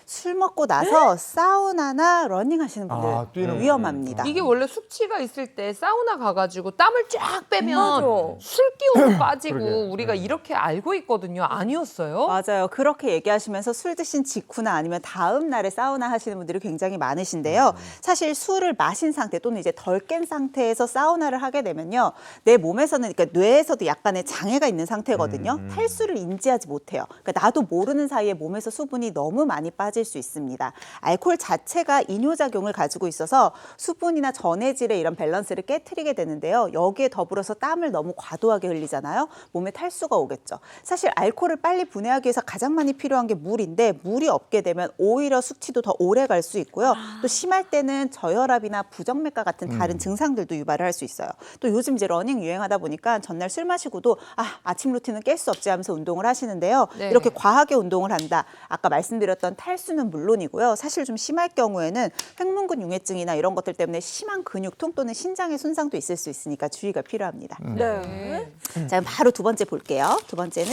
술 먹고 나서 사우나나 러닝 하시는 분들 뛰는 위험합니다. 이게 원래 숙취가 있을 때 사우나 가가지고 땀을 쫙 빼면 맞아. 술 기운도 빠지고 그러게. 우리가 이렇게 알고 있거든요. 아니었어요? 맞아요. 그렇게 얘기하시면서 술 드신 직후나 아니면 다음 날에 사우나 하시는 분들이 굉장히 많으신데요. 사실 술을 마신 상태 또는 이제 덜 깬 상태에서 사우나를 하게 되면요. 내 몸에서는 그러니까 뇌에서도 약간의 장애가 있는 상태거든요. 탈수를 인지하지 못해요. 그러니까 나도 모르는 사이에 몸에서 수분이 너무 많이 빠질 수 있습니다. 알코올 자체가 이뇨작용을 가지고 있어서 수분이나 전해질의 이런 밸런스를 깨트리게 되는데요. 여기에 더불어서 땀을 너무 과도하게 흘리잖아요. 몸에 탈수가 오겠죠. 사실 알코올을 빨리 분해하기 위해서 가장 많이 필요한 게 물인데 물이 없게 되면 오히려 숙취도 더 오래 갈 수 있고요. 또 심할 때는 저혈압이나 부정맥과 같은 다른 증상들도 유발을 할 수 있어요. 또 요즘 이제 러닝 유행하다 보니까 전날 술 마시고도 아침 루틴은 깰 수 없지 하면서 운동을 하시는데요. 네. 이렇게 과하게 운동을 한다. 아까 말씀드렸던 탈수는 물론이고요. 사실 좀 심할 경우에는 횡문근 융해증이나 이런 것들 때문에 심한 근육통 또는 신장의 손상도 있을 수 있으니까 주의가 필요합니다. 네. 자, 그럼 바로 두 번째 볼게요. 두 번째는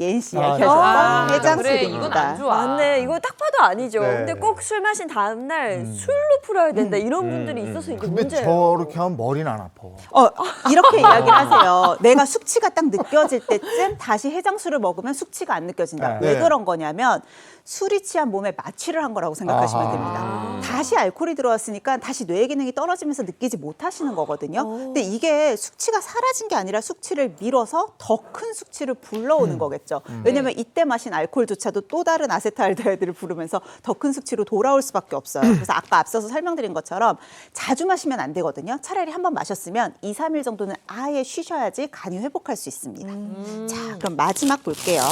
예인 씨 아, 이야기하셨던 그래, 해장술입니다. 이건 안 좋아. 맞네. 이거 딱 봐도 아니죠. 네. 근데 꼭 술 마신 다음 날 술로 풀어야 된다. 이런 분들이 있어서 이게 근데 문제예요. 저렇게 하면 머리는 안 아파. 이렇게 이야기를 하세요. 내가 숙취가 딱 느껴질 때쯤 다시 해장술을 먹으면 숙취가 안 느껴진다. 네. 왜 그런 거냐면 술이 취한 몸에 마취를 한 거라고 생각하시면 아하. 됩니다. 다시 알코올이 들어왔으니까 다시 뇌 기능이 떨어지면서 느끼지 못하시는 거거든요. 근데 이게 숙취가 사라진 게 아니라 숙취를 밀어서 더 큰 숙취를 불러오는 거겠죠. 왜냐면 이때 마신 알코올조차도 또 다른 아세트알데히드를 부르면서 더 큰 숙취로 돌아올 수밖에 없어요. 그래서 아까 앞서서 설명드린 것처럼 자주 마시면 안 되거든요. 차라리 한 번 마셨으면 2, 3일 정도는 아예 쉬셔야지 간이 회복할 수 있습니다. 자, 그럼 마지막 볼게요.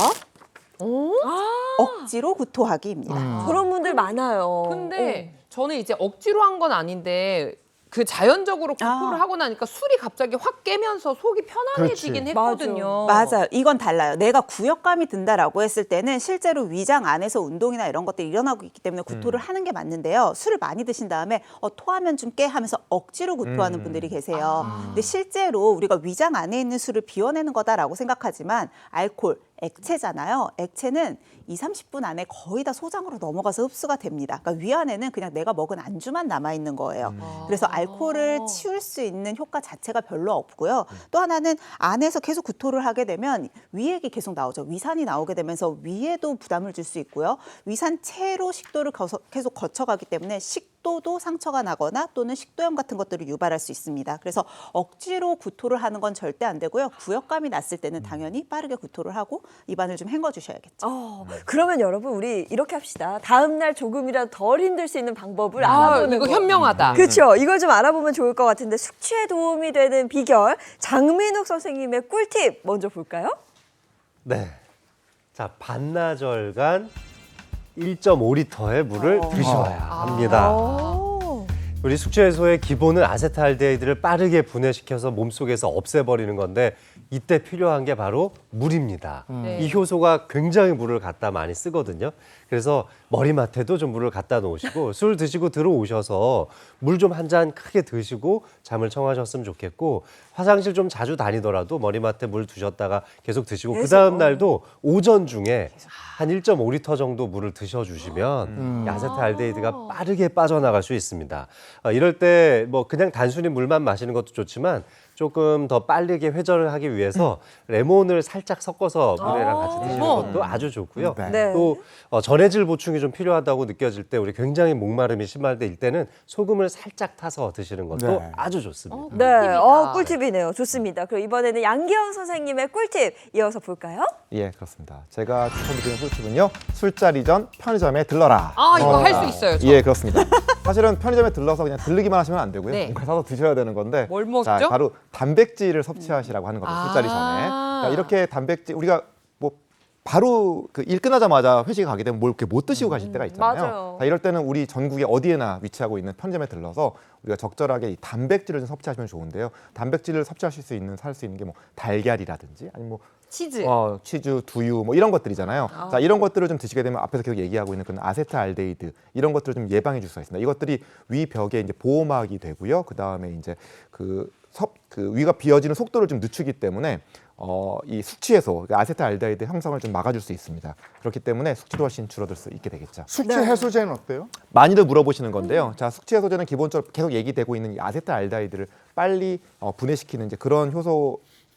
억지로 구토하기입니다. 그런 분들 많아요. 근데 저는 이제 억지로 한 건 아닌데 그 자연적으로 구토를 하고 나니까 술이 갑자기 확 깨면서 속이 편안해지긴 그렇지. 했거든요. 맞아요. 이건 달라요. 내가 구역감이 든다라고 했을 때는 실제로 위장 안에서 운동이나 이런 것들이 일어나고 있기 때문에 구토를 하는 게 맞는데요. 술을 많이 드신 다음에 토하면 좀 깨 하면서 억지로 구토하는 분들이 계세요. 근데 실제로 우리가 위장 안에 있는 술을 비워내는 거다라고 생각하지만 알코올, 액체잖아요. 액체는 2, 30분 안에 거의 다 소장으로 넘어가서 흡수가 됩니다. 그러니까 위 안에는 그냥 내가 먹은 안주만 남아있는 거예요. 그래서 알코올을 치울 수 있는 효과 자체가 별로 없고요. 또 하나는 안에서 계속 구토를 하게 되면 위액이 계속 나오죠. 위산이 나오게 되면서 위에도 부담을 줄 수 있고요. 위산체로 식도를 계속 거쳐가기 때문에 식도도 상처가 나거나 또는 식도염 같은 것들을 유발할 수 있습니다. 그래서 억지로 구토를 하는 건 절대 안 되고요. 구역감이 났을 때는 당연히 빠르게 구토를 하고 입안을 좀 헹궈 주셔야겠죠. 그러면 여러분 우리 이렇게 합시다. 다음 날 조금이라도 덜 힘들 수 있는 방법을 아, 알아보는 이거 거. 현명하다. 그렇죠. 이걸 좀 알아보면 좋을 것 같은데 숙취에 도움이 되는 비결 장민욱 선생님의 꿀팁 먼저 볼까요? 네. 자, 반나절간 1.5리터의 물을 드셔야 합니다. 우리 숙취 해소의 기본은 아세트알데히드를 빠르게 분해시켜서 몸속에서 없애버리는 건데 이때 필요한 게 바로 물입니다. 네. 이 효소가 굉장히 물을 갖다 많이 쓰거든요. 그래서 머리맡에도 좀 물을 갖다 놓으시고 술 드시고 들어오셔서 물 좀 한 잔 크게 드시고 잠을 청하셨으면 좋겠고 화장실 좀 자주 다니더라도 머리맡에 물 두셨다가 계속 드시고 그 다음 날도 오전 중에 한 1.5리터 정도 물을 드셔주시면 이 아세트알데히드가 빠르게 빠져나갈 수 있습니다. 이럴 때 뭐 그냥 단순히 물만 마시는 것도 좋지만 조금 더 빠르게 회전을 하기 위해서 레몬을 살짝 섞어서 물에랑 같이 드시는 것도 아주 좋고요. 네. 또 전해질 보충이 좀 필요하다고 느껴질 때 우리 굉장히 목마름이 심할 때 이때는 소금을 살짝 타서 드시는 것도 네. 아주 좋습니다. 네, 꿀팁이네요. 좋습니다. 그럼 이번에는 양기영 선생님의 꿀팁 이어서 볼까요? 예, 그렇습니다. 제가 추천드리는 꿀팁은요. 술자리 전 편의점에 들러라. 이거 할 수 있어요. 저. 예, 그렇습니다. 사실은 편의점에 들러서 그냥 들르기만 하시면 안 되고요. 네. 뭔가 사서 드셔야 되는 건데. 뭘 먹죠? 자, 바로 단백질을 섭취하시라고 하는 겁니다. 술자리 전에. 자, 이렇게 단백질 우리가 뭐 바로 그 일 끝나자마자 회식에 가게 되면 뭘 이렇게 못 드시고 가실 때가 있잖아요. 맞아요. 자, 이럴 때는 우리 전국에 어디에나 위치하고 있는 편의점에 들러서 우리가 적절하게 이 단백질을 좀 섭취하시면 좋은데요. 단백질을 섭취하실 수 있는 살 수 있는 게 뭐 달걀이라든지 아니면 뭐 치즈. 치즈, 두유 뭐 이런 것들이잖아요. 자, 이런 것들을 좀 드시게 되면 앞에서 계속 얘기하고 있는 그런 아세트알데히드 이런 것들을 좀 예방해 줄 수가 있습니다. 이것들이 위 벽에 이제 보호막이 되고요. 그다음에 이제 그 위가 비어지는 속도를 좀 늦추기 때문에 이 숙취 해소, 아세트알데히드 형성을 좀 막아줄 수 있습니다. 그렇기 때문에 숙취도 훨씬 줄어들 수 있게 되겠죠. 숙취 해소제는 어때요? 많이들 물어보시는 건데요. 자, 숙취 해소제는 기본적으로 계속 얘기되고 있는 이 아세트알데히드를 빨리 분해시키는 이제 그런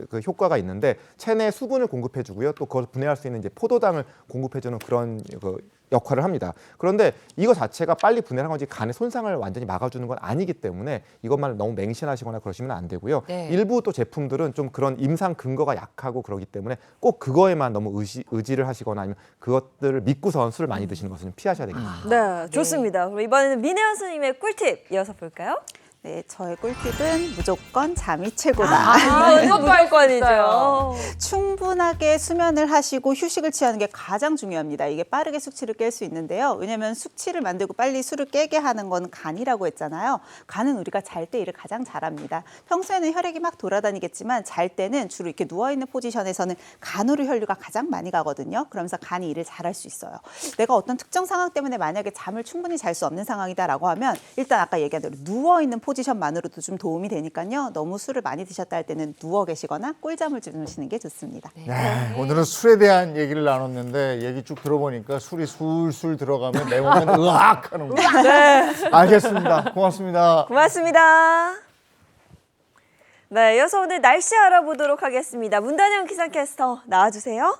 그 효과가 있는데 체내에 수분을 공급해주고요. 또 그걸 분해할 수 있는 이제 포도당을 공급해주는 그런 그 역할을 합니다. 그런데 이거 자체가 빨리 분해하는 건지 간의 손상을 완전히 막아주는 건 아니기 때문에 이것만 너무 맹신하시거나 그러시면 안 되고요. 네. 일부 또 제품들은 좀 그런 임상 근거가 약하고 그러기 때문에 꼭 그거에만 너무 의지를 하시거나 아니면 그것들을 믿고선 술을 많이 드시는 것은 좀 피하셔야 되겠습니다. 네, 좋습니다. 그럼 이번에는 민혜연 선생님의 꿀팁 이어서 볼까요? 네, 저의 꿀팁은 무조건 잠이 최고다. 이거 무조건이죠. 충분하게 수면을 하시고 휴식을 취하는 게 가장 중요합니다. 이게 빠르게 숙취를 깰 수 있는데요. 왜냐하면 숙취를 만들고 빨리 술을 깨게 하는 건 간이라고 했잖아요. 간은 우리가 잘 때 일을 가장 잘합니다. 평소에는 혈액이 막 돌아다니겠지만 잘 때는 주로 이렇게 누워있는 포지션에서는 간으로 혈류가 가장 많이 가거든요. 그러면서 간이 일을 잘할 수 있어요. 내가 어떤 특정 상황 때문에 만약에 잠을 충분히 잘 수 없는 상황이다라고 하면 일단 아까 얘기한 대로 누워있는 포지션만으로도 좀 도움이 되니까요. 너무 술을 많이 드셨다 할 때는 누워 계시거나 꿀잠을 주무시는 게 좋습니다. 야, 오늘은 술에 대한 얘기를 나눴는데 얘기 쭉 들어보니까 술이 술술 들어가면 내 몸은 으악 하는 거예요. 네. 알겠습니다. 고맙습니다. 고맙습니다. 네, 이어서 오늘 날씨 알아보도록 하겠습니다. 문단영 기상캐스터 나와주세요.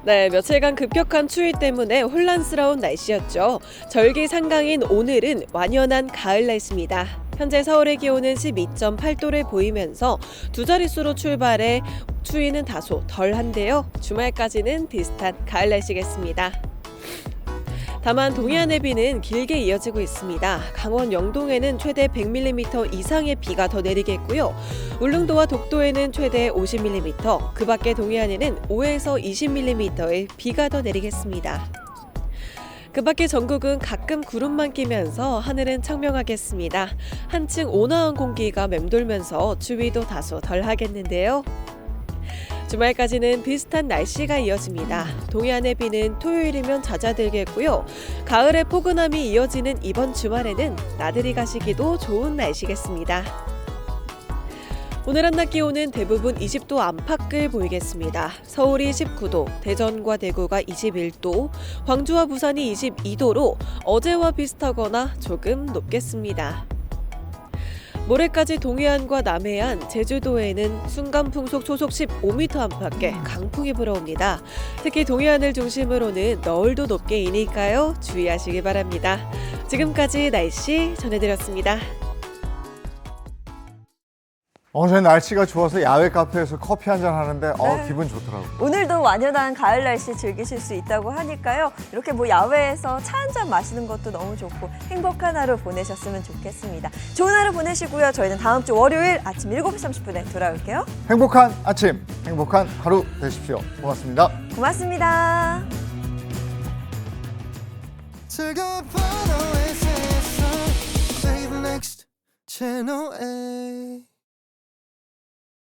네, 며칠간 급격한 추위 때문에 혼란스러운 날씨였죠. 절기 상강인 오늘은 완연한 가을 날씨입니다. 현재 서울의 기온은 12.8도를 보이면서 두 자릿수로 출발해 추위는 다소 덜한데요. 주말까지는 비슷한 가을 날씨겠습니다. 다만 동해안의 비는 길게 이어지고 있습니다. 강원 영동에는 최대 100mm 이상의 비가 더 내리겠고요. 울릉도와 독도에는 최대 50mm, 그 밖에 동해안에는 5에서 20mm의 비가 더 내리겠습니다. 그 밖에 전국은 가끔 구름만 끼면서 하늘은 청명하겠습니다. 한층 온화한 공기가 맴돌면서 추위도 다소 덜하겠는데요. 주말까지는 비슷한 날씨가 이어집니다. 동해안의 비는 토요일이면 잦아들겠고요. 가을의 포근함이 이어지는 이번 주말에는 나들이 가시기도 좋은 날씨겠습니다. 오늘 한낮 기온은 대부분 20도 안팎을 보이겠습니다. 서울이 19도, 대전과 대구가 21도, 광주와 부산이 22도로 어제와 비슷하거나 조금 높겠습니다. 모레까지 동해안과 남해안, 제주도에는 순간풍속 초속 15m 안팎의 강풍이 불어옵니다. 특히 동해안을 중심으로는 너울도 높게 이니까요. 주의하시기 바랍니다. 지금까지 날씨 전해드렸습니다. 어제 날씨가 좋아서 야외 카페에서 커피 한잔 하는데 기분 좋더라고요. 오늘도 완연한 가을 날씨 즐기실 수 있다고 하니까요. 이렇게 뭐 야외에서 차 한잔 마시는 것도 너무 좋고 행복한 하루 보내셨으면 좋겠습니다. 좋은 하루 보내시고요. 저희는 다음 주 월요일 아침 7시 30분에 돌아올게요. 행복한 아침, 행복한 하루 되십시오. 고맙습니다. 고맙습니다. 즐거운 너의 세상 Save next Channel A